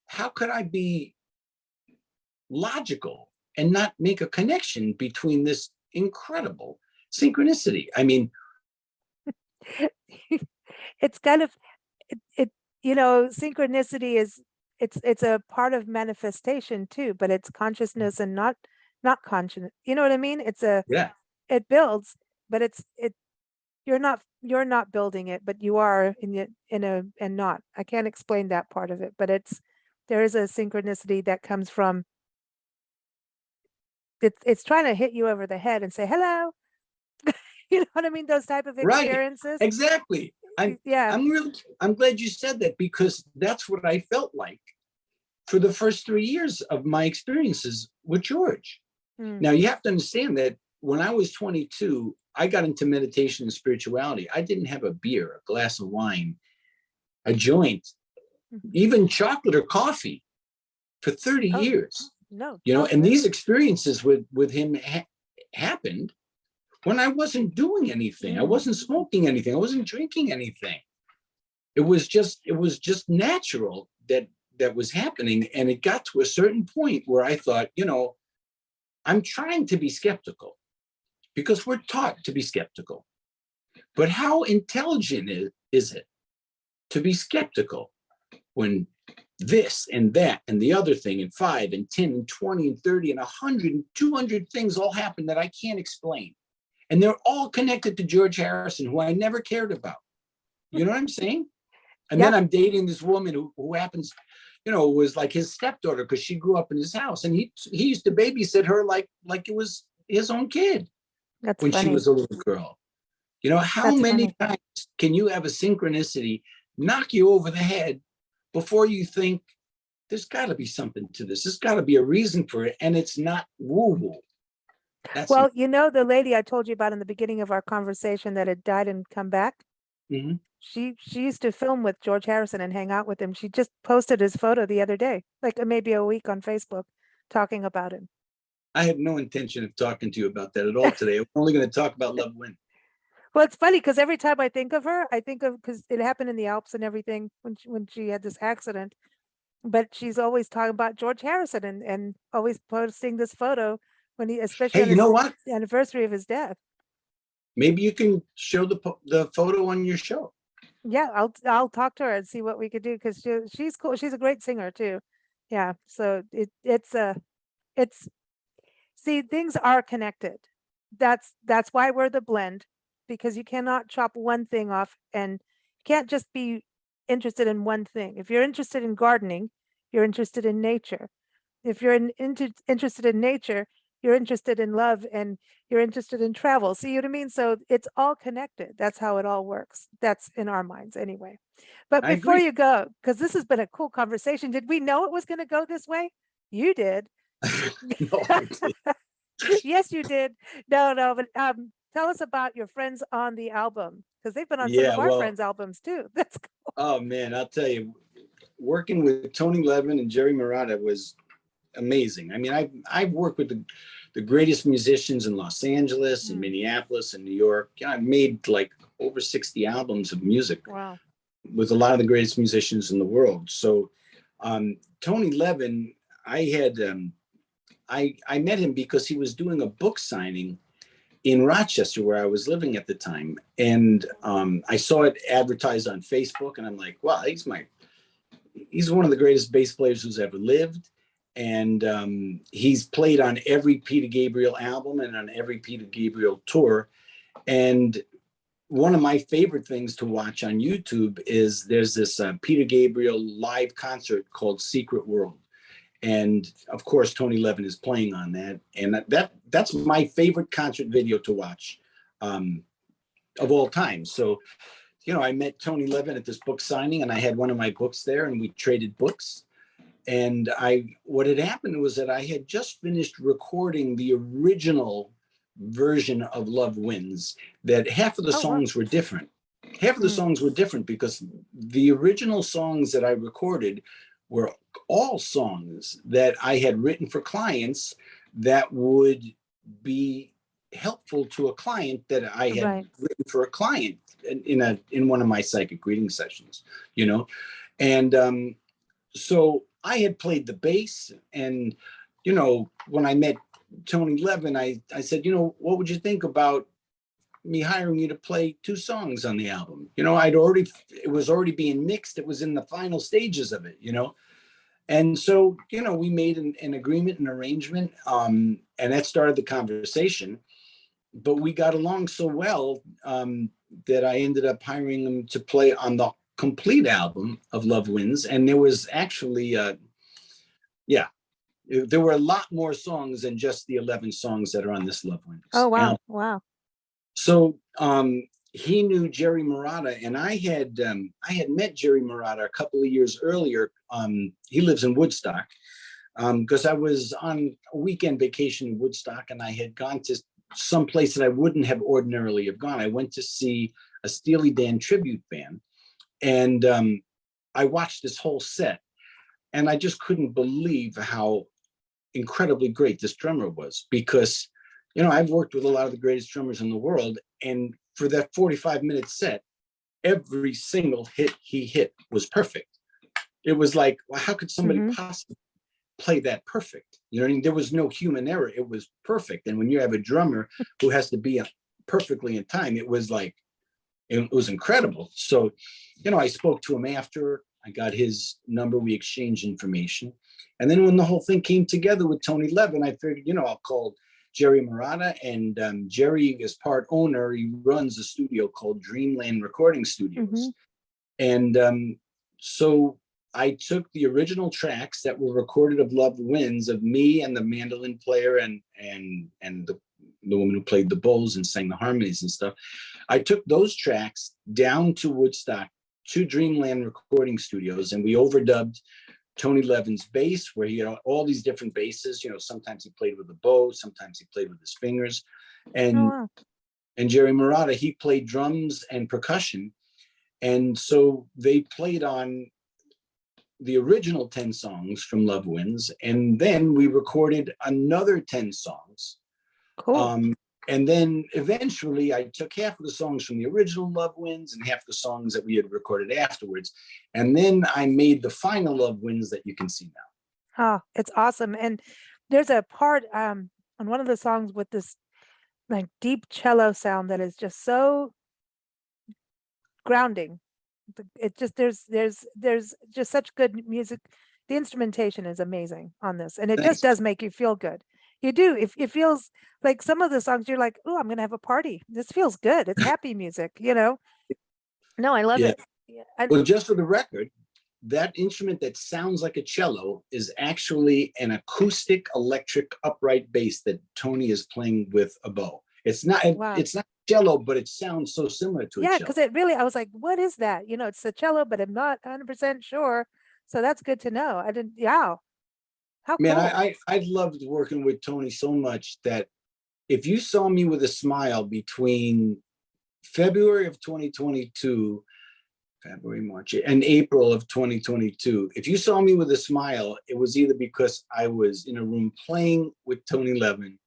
S2: how could I be logical and not make a connection between this incredible synchronicity? I mean,
S1: it's kind of it you know, synchronicity is it's a part of manifestation too, but it's consciousness and not conscious. You know what I mean? It's it builds, but you're not building it, but you are and not. I can't explain that part of it, but there is a synchronicity that comes from it's trying to hit you over the head and say hello. You know what I mean? Those type of experiences.
S2: Right, exactly. I'm glad you said that, because that's what I felt like for the first 3 years of my experiences with George. Now you have to understand that when I was 22, I got into meditation and spirituality. I didn't have a beer, a glass of wine, a joint, even chocolate or coffee for 30 years.
S1: No,
S2: you know, and these experiences with him happened when I wasn't doing anything. I wasn't smoking anything. I wasn't drinking anything. It was just natural that was happening. And it got to a certain point where I thought, you know, I'm trying to be skeptical because we're taught to be skeptical. But how intelligent is it to be skeptical when this and that and the other thing and 5 and 10 and 20 and 30 and 100 and 200 things all happen that I can't explain. And they're all connected to George Harrison, who I never cared about. You know what I'm saying? And then I'm dating this woman who happens, you know, was like his stepdaughter because she grew up in his house. And he used to babysit her like it was his own kid.
S1: That's
S2: when
S1: funny.
S2: She was a little girl. You know, how many times can you have a synchronicity knock you over the head before you think there's got to be something to this? There's got to be a reason for it. And it's not woo-woo.
S1: Well, you know, the lady I told you about in the beginning of our conversation that had died and come back, she used to film with George Harrison and hang out with him. She just posted his photo the other day, like maybe a week on Facebook, talking about him.
S2: I had no intention of talking to you about that at all today. I'm only going to talk about Love Win.
S1: Well, it's funny because every time I think of her, I think of, because it happened in the Alps and everything when she had this accident, but she's always talking about George Harrison and always posting this photo when he, especially on the anniversary of his death.
S2: Maybe you can show the photo on your show.
S1: Yeah, I'll talk to her and see what we could do because she's cool. She's a great singer too. Yeah, so it's see, things are connected. That's why we're the blend, because you cannot chop one thing off and you can't just be interested in one thing. If you're interested in gardening, you're interested in nature. If you're interested in nature, you're interested in love and you're interested in travel. See what I mean? So it's all connected. That's how it all works. That's in our minds anyway. But before you go, because this has been a cool conversation, did we know it was going to go this way? You did.
S2: No, I did.
S1: Yes, you did. No, but tell us about your friends on the album, because they've been on some of our friends' albums too. That's cool.
S2: Oh man, I'll tell you, working with Tony-Levin and Jerry-Marotta was amazing. I mean, I've worked with the greatest musicians in Los Angeles and Minneapolis and New York. I've made like over 60 albums of music.
S1: Wow.
S2: With a lot of the greatest musicians in the world. So Tony-Levin, I met him because he was doing a book signing in Rochester where I was living at the time. And I saw it advertised on Facebook and I'm like, wow, he's one of the greatest bass players who's ever lived. And he's played on every Peter Gabriel album and on every Peter Gabriel tour. And one of my favorite things to watch on YouTube is there's this Peter Gabriel live concert called Secret World. And of course, Tony-Levin is playing on that. And that's my favorite concert video to watch of all time. So, you know, I met Tony-Levin at this book signing and I had one of my books there and we traded books. And what had happened was that I had just finished recording the original version of Love Wins, that half of the songs were different. Half of the songs were different because the original songs that I recorded were all songs that I had written for clients that would be helpful to a client that I had written for a client in one of my psychic reading sessions, you know. And so I had played the bass, and you know, when I met Tony-Levin, I said, you know, what would you think about me hiring you to play 2 songs on the album? You know, it was already being mixed. It was in the final stages of it, you know. And so, you know, we made an agreement, an arrangement, and that started the conversation. But we got along so well that I ended up hiring him to play on the complete album of Love Wins. And there was actually, there were a lot more songs than just the 11 songs that are on this Love Wins.
S1: Oh, wow.
S2: album.
S1: Wow.
S2: So he knew Jerry-Marotta, and I had met Jerry-Marotta a couple of years earlier. He lives in Woodstock because I was on a weekend vacation in Woodstock, and I had gone to some place that I wouldn't have ordinarily have gone. I went to see a Steely Dan tribute band, and I watched this whole set, and I just couldn't believe how incredibly great this drummer was, because you know, I've worked with a lot of the greatest drummers in the world, and for that 45-minute set, every single hit he hit was perfect. It was like, well, how could somebody possibly play that perfect? You know what I mean? There was no human error. It was perfect. And when you have a drummer who has to be perfectly in time, it was like, it was incredible. So, you know, I spoke to him after. I got his number. We exchanged information. And then when the whole thing came together with Tony-Levin, I figured, you know, I'll call Jerry-Marotta, and Jerry is part owner. He runs a studio called Dreamland Recording Studios. And so I took the original tracks that were recorded of Love Wins, of me and the mandolin player and the woman who played the bowls and sang the harmonies and stuff. I took those tracks down to Woodstock, to Dreamland Recording Studios, and we overdubbed Tony-Levin's bass, where he had all these different basses. You know, sometimes he played with a bow, sometimes he played with his fingers, and Jerry-Marotta, he played drums and percussion. And so they played on the original 10 songs from Love Wins, and then we recorded another 10 songs.
S1: Cool.
S2: And then eventually I took half of the songs from the original Love Wins and half the songs that we had recorded afterwards. And then I made the final Love Wins that you can see now.
S1: Oh, it's awesome. And there's a part on one of the songs with this like deep cello sound that is just so grounding. It just there's just such good music. The instrumentation is amazing on this, and it
S2: Thanks.
S1: just does make you feel good. You do. If it feels like some of the songs, you're like, oh, I'm gonna have a party. This feels good. It's happy music, you know. No, I love it. Yeah.
S2: Well, just for the record, that instrument that sounds like a cello is actually an acoustic electric upright bass that Tony is playing with a bow. It's not.
S1: Wow.
S2: It's not cello, but it sounds so similar to a cello.
S1: Yeah, because it really, I was like, what is that? You know, it's the cello, but I'm not 100% sure. So that's good to know. I didn't. Yeah. How
S2: Man,
S1: cool.
S2: I loved working with Tony so much that if you saw me with a smile between February of 2022, February, March, and April of 2022, if you saw me with a smile, it was either because I was in a room playing with Tony-Levin,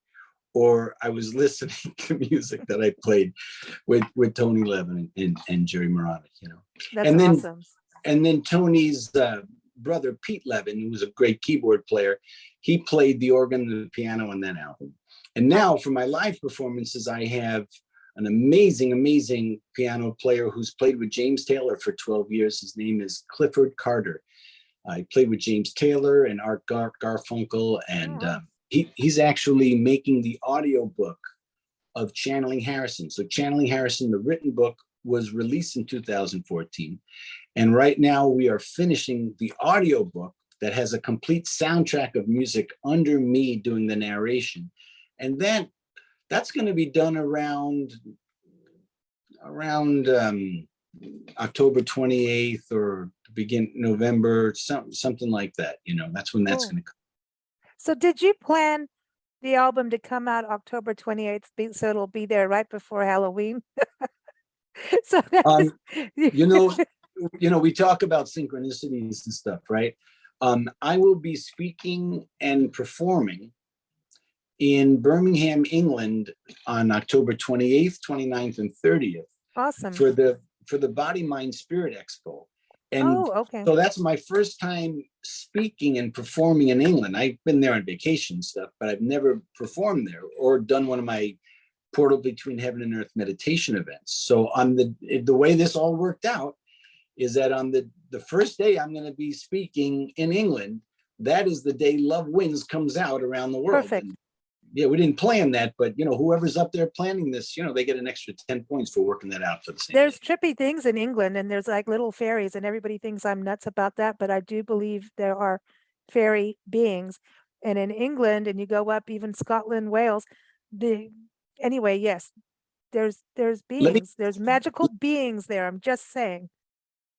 S2: or I was listening to music that I played with Tony-Levin and Jerry-Marotta, you know.
S1: That's
S2: and then,
S1: awesome.
S2: And then Tony's brother, Pete Levin, who was a great keyboard player, he played the organ and the piano on that album. And now for my live performances, I have an amazing, amazing piano player who's played with James Taylor for 12 years. His name is Clifford Carter. I played with James Taylor and Art Garfunkel, and he's actually making the audio book of Channeling Harrison. So Channeling Harrison, the written book, was released in 2014. And right now we are finishing the audio book that has a complete soundtrack of music under me doing the narration. And then that's going to be done around October 28th or begin November, something like that. You know, that's when that's going to come.
S1: So did you plan the album to come out October 28th, so it'll be there right before Halloween? So
S2: you know, we talk about synchronicities and stuff, right? I will be speaking and performing in Birmingham, England on October 28th, 29th, and 30th.
S1: Awesome.
S2: For the Body, Mind, Spirit Expo. And so that's my first time speaking and performing in England. I've been there on vacation stuff, but I've never performed there or done one of my Portal Between Heaven and Earth meditation events. So on the way this all worked out is that on the first day I'm going to be speaking in England, that is the day Love Wins comes out around the world.
S1: Perfect.
S2: And yeah, we didn't plan that, but you know, whoever's up there planning this, you know, they get an extra 10 points for working that out for the same
S1: There's
S2: day.
S1: trippy things in England, and there's like little fairies, and everybody thinks I'm nuts about that, but I do believe there are fairy beings. And in England, and you go up even Scotland, Wales, anyway, yes, there's beings, there's magical beings there. I'm just saying.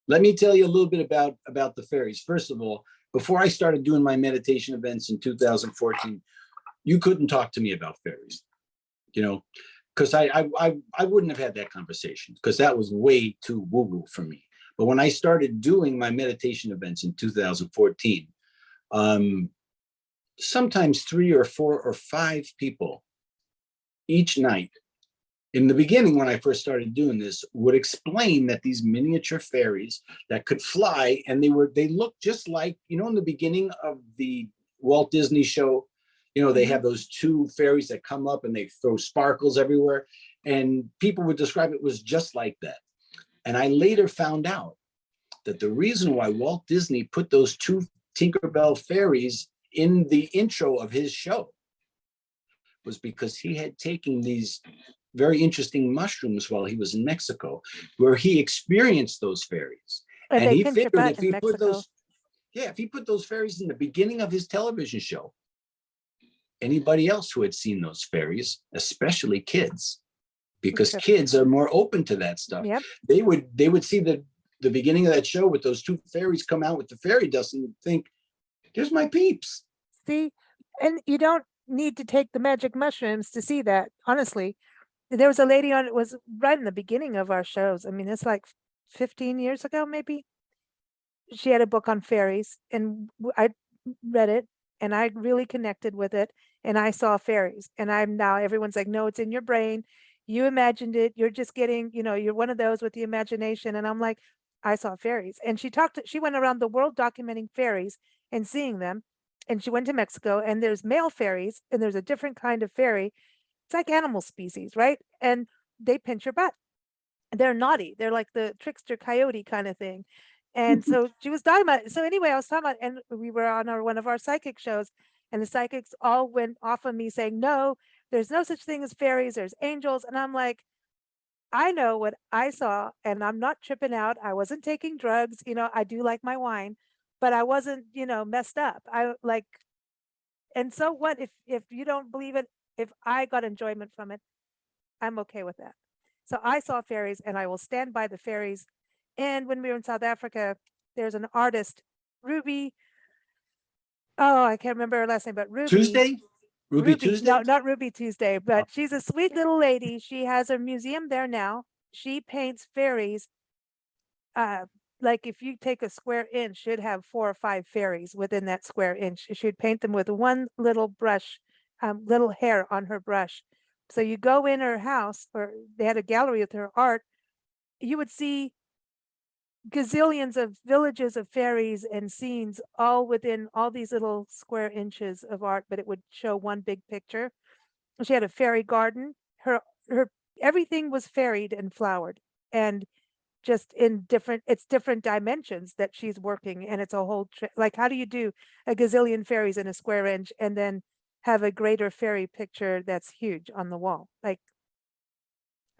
S2: Let me tell you a little bit about the fairies. First of all, before I started doing my meditation events in 2014, you couldn't talk to me about fairies, you know, because I wouldn't have had that conversation because that was way too woo-woo for me. But when I started doing my meditation events in 2014, sometimes 3 or 4 or 5 people each night, in the beginning, when I first started doing this, would explain that these miniature fairies that could fly, and they looked just like, you know, in the beginning of the Walt Disney show, you know, they have those two fairies that come up and they throw sparkles everywhere. And people would describe it was just like that. And I later found out that the reason why Walt Disney put those two Tinkerbell fairies in the intro of his show was because he had taken these very interesting mushrooms while he was in Mexico, where he experienced those fairies.
S1: And
S2: And
S1: they
S2: he
S1: pinch your
S2: figured
S1: butt
S2: if
S1: in
S2: he put
S1: Mexico.
S2: those, yeah, if he put those fairies in the beginning of his television show, anybody else who had seen those fairies, especially kids, because kids are more open to that stuff.
S1: Yep.
S2: They would see the beginning of that show with those two fairies come out with the fairy dust and think, "There's my peeps."
S1: See, and you don't need to take the magic mushrooms to see that. Honestly, there was a lady on, it was right in the beginning of our shows. I mean, it's like 15 years ago, maybe. She had a book on fairies, and I read it, and I really connected with it, and I saw fairies. And I'm now, everyone's like, no, it's in your brain. You imagined it. You're just getting, you know, you're one of those with the imagination. And I'm like, I saw fairies. And she went around the world documenting fairies and seeing them. And she went to Mexico, and there's male fairies, and there's a different kind of fairy. It's like animal species, right? And they pinch your butt. They're naughty. They're like the trickster coyote kind of thing. And so she was talking about, so anyway, I was talking about, and we were on one of our psychic shows, and the psychics all went off on me saying, no, there's no such thing as fairies, there's angels. And I'm like, I know what I saw, and I'm not tripping out. I wasn't taking drugs. You know, I do like my wine, but I wasn't, you know, messed up. I like, and so what if you don't believe it, if I got enjoyment from it, I'm okay with that. So I saw fairies, and I will stand by the fairies. And when we were in South Africa, there's an artist, Ruby. Oh, I can't remember her last name, but Ruby.
S2: Tuesday? Ruby Tuesday?
S1: No, not Ruby Tuesday, but she's a sweet little lady. She has a museum there now. She paints fairies. Like if you take a square inch, she'd have 4 or 5 fairies within that square inch. She'd paint them with one little brush, little hair on her brush. So you go in her house, or they had a gallery with her art, you would see gazillions of villages of fairies and scenes all within all these little square inches of art, but it would show one big picture. She had a fairy garden. Her everything was fairied and flowered, and just in different, it's different dimensions that she's working, and it's a whole like, how do you do a gazillion fairies in a square inch and then have a greater fairy picture that's huge on the wall? Like,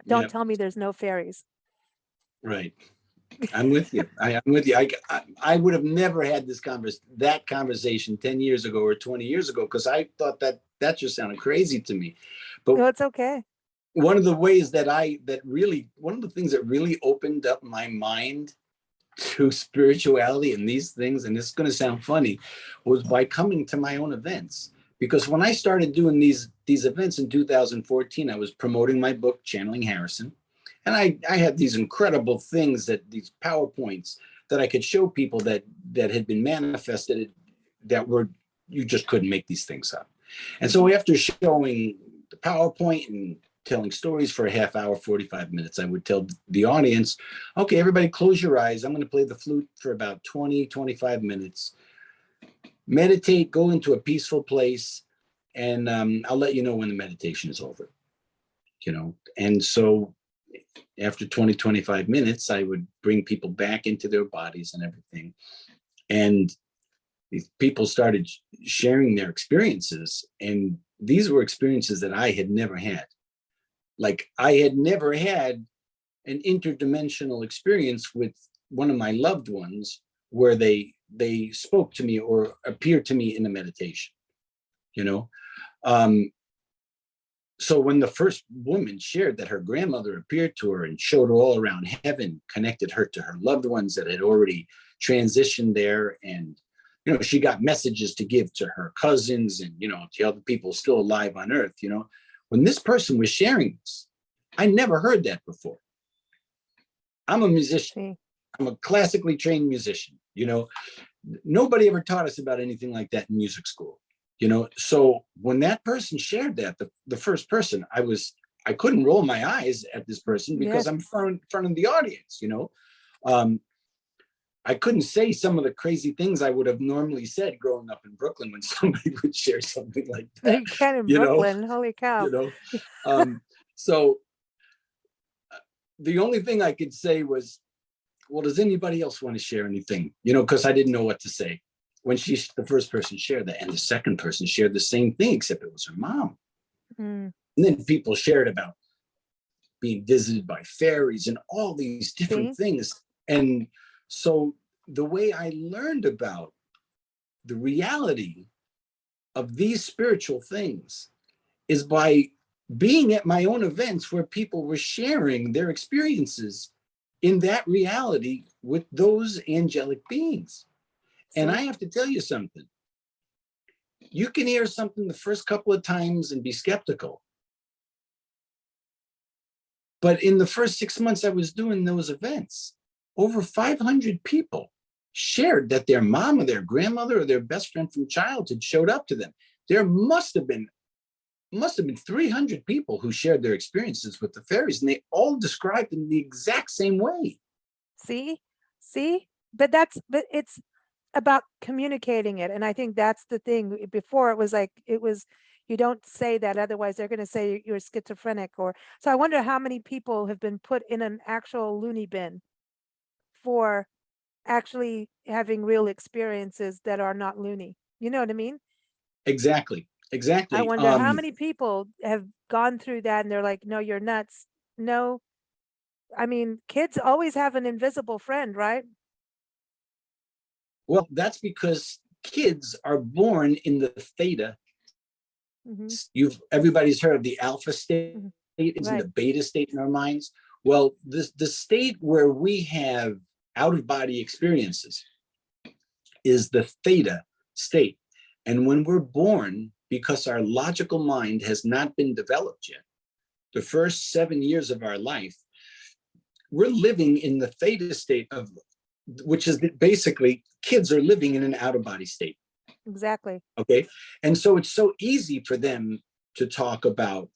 S1: don't tell me there's no fairies.
S2: Right. I'm with you. I'm with you. I would have never had that conversation 10 years ago or 20 years ago, because I thought that just sounded crazy to me. But
S1: no, it's okay.
S2: One of the ways one of the things that really opened up my mind to spirituality and these things, and it's going to sound funny, was by coming to my own events. Because when I started doing these events in 2014, I was promoting my book, Channeling Harrison. And I had these incredible things, these PowerPoints that I could show people that had been manifested, that were, you just couldn't make these things up. And so after showing the PowerPoint and telling stories for a half hour, 45 minutes, I would tell the audience, okay, everybody close your eyes. I'm going to play the flute for about 20, 25 minutes. Meditate, go into a peaceful place, and I'll let you know when the meditation is over. You know, and so after 20, 25 minutes, I would bring people back into their bodies and everything. And these people started sharing their experiences. And these were experiences that I had never had. Like, I had never had an interdimensional experience with one of my loved ones where they spoke to me or appeared to me in a meditation, you know? So when the first woman shared that her grandmother appeared to her and showed her all around heaven, connected her to her loved ones that had already transitioned there, and, you know, she got messages to give to her cousins and, you know, to other people still alive on earth, you know, when this person was sharing this, I never heard that before. I'm a musician. I'm a classically trained musician, you know, nobody ever taught us about anything like that in music school. So when that person shared that, the first person, I couldn't roll my eyes at this person because I'm in front of the audience, I couldn't say some of the crazy things I would have normally said growing up in Brooklyn when somebody would share something like that.
S1: You can in Brooklyn, holy cow.
S2: So the only thing I could say was, well, does anybody else want to share anything? Because I didn't know what to say. When the first person shared that, and the second person shared the same thing, except it was her mom. And then people shared about being visited by fairies and all these different things. And so the way I learned about the reality of these spiritual things is by being at my own events where people were sharing their experiences in that reality with those angelic beings. And I have to tell you something. You can hear something the first couple of times and be skeptical. But in the first 6 months I was doing those events, over 500 people shared that their mom or their grandmother or their best friend from childhood showed up to them. There must have been 300 people who shared their experiences with the fairies, and they all described in the exact same way. See, but it's about communicating it. And I think that's the thing. Before it was you don't say that, otherwise they're going to say you're schizophrenic. So I wonder how many people have been put in an actual loony bin for actually having real experiences that are not loony. You know what I mean? Exactly. I wonder how many people have gone through that and they're like, no, you're nuts. No, I mean, kids always have an invisible friend, right? Well, that's because kids are born in the theta. Everybody's heard of the alpha state, it's in the beta state in our minds. Well, the state where we have out-of-body experiences is the theta state. And when we're born, because our logical mind has not been developed yet, the first 7 years of our life, we're living in the theta state which is basically kids are living in an out-of-body state. Exactly. Okay. And so it's so easy for them to talk about,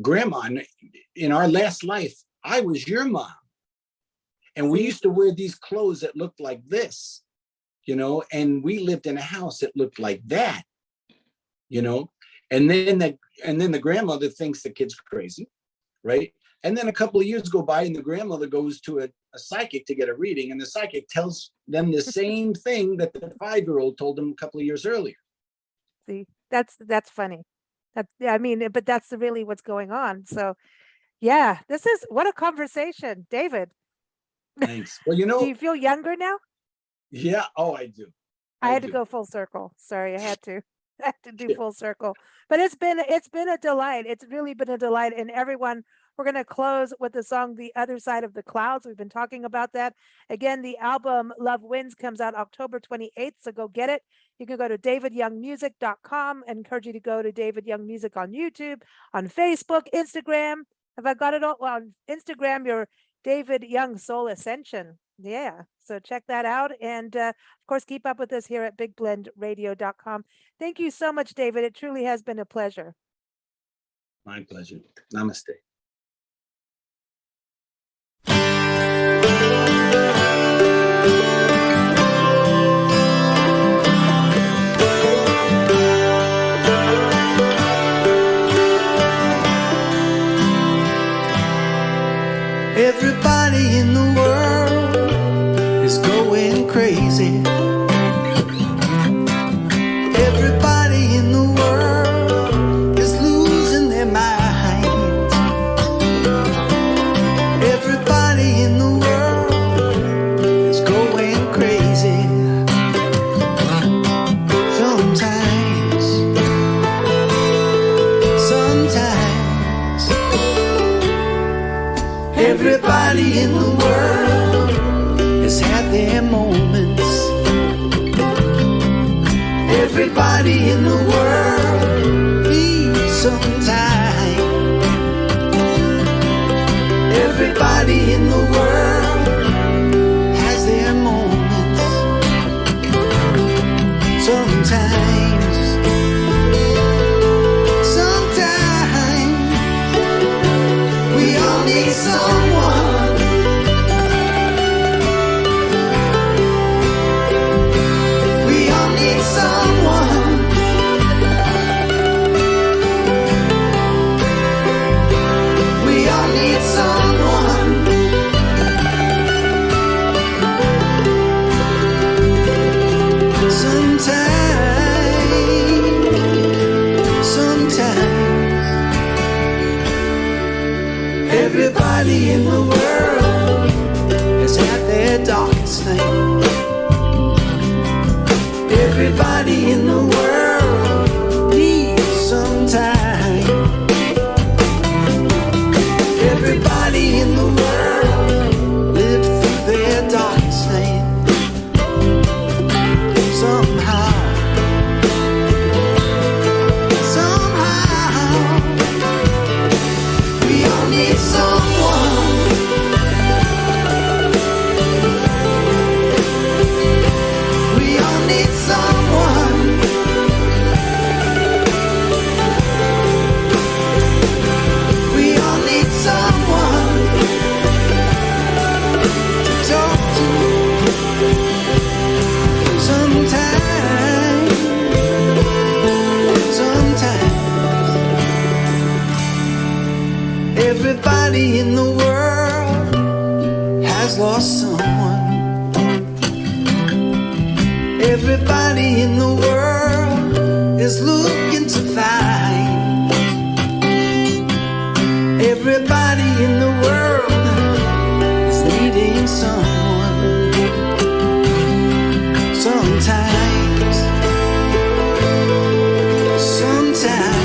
S2: Grandma, in our last life, I was your mom. And we used to wear these clothes that looked like this, and we lived in a house that looked like that, and then the grandmother thinks the kid's crazy, right? And then a couple of years go by and the grandmother goes to a psychic to get a reading, and the psychic tells them the same thing that the 5-year-old told them a couple of years earlier. See, that's funny. But that's really what's going on. So yeah, what a conversation, David. Thanks. Well, do you feel younger now? Yeah. Oh, I do. I had to go full circle. Sorry, I had to do full circle. But it's been a delight. It's really been a delight. And everyone, we're going to close with the song "The Other Side of the Clouds." We've been talking about that. Again, the album Love Wins comes out October 28th, so go get it. You can go to davidyoungmusic.com. and encourage you to go to David Young Music on YouTube, on Facebook, Instagram. Have I got it all? Well, on Instagram, you're David Young Soul Ascension. Yeah, so check that out. And of course, keep up with us here at bigblendradio.com. Thank you so much, David. It truly has been a pleasure. My pleasure. Namaste.
S3: Everybody in the world is going crazy. Everybody in the world is losing their minds. Everybody in the world is going crazy. Sometimes everybody in the world has had their moments. Everybody in the world needs some time. Everybody in the world has their moments. Sometimes Everybody in the world has had their darkest night. Everybody in the world needs some time. Everybody in the world lived through their darkest night. Somehow, we all need someone. We all need someone. We all need someone to talk to sometime. Sometimes everybody in the world has lost someone. Everybody in the world is looking to find. Everybody in the world is needing someone. Sometimes, sometimes,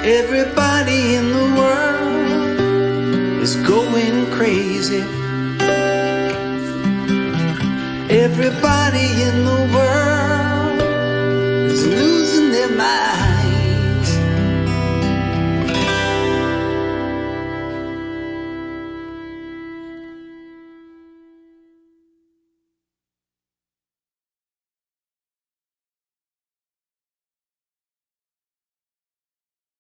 S3: everybody in the world is going crazy. Everybody in the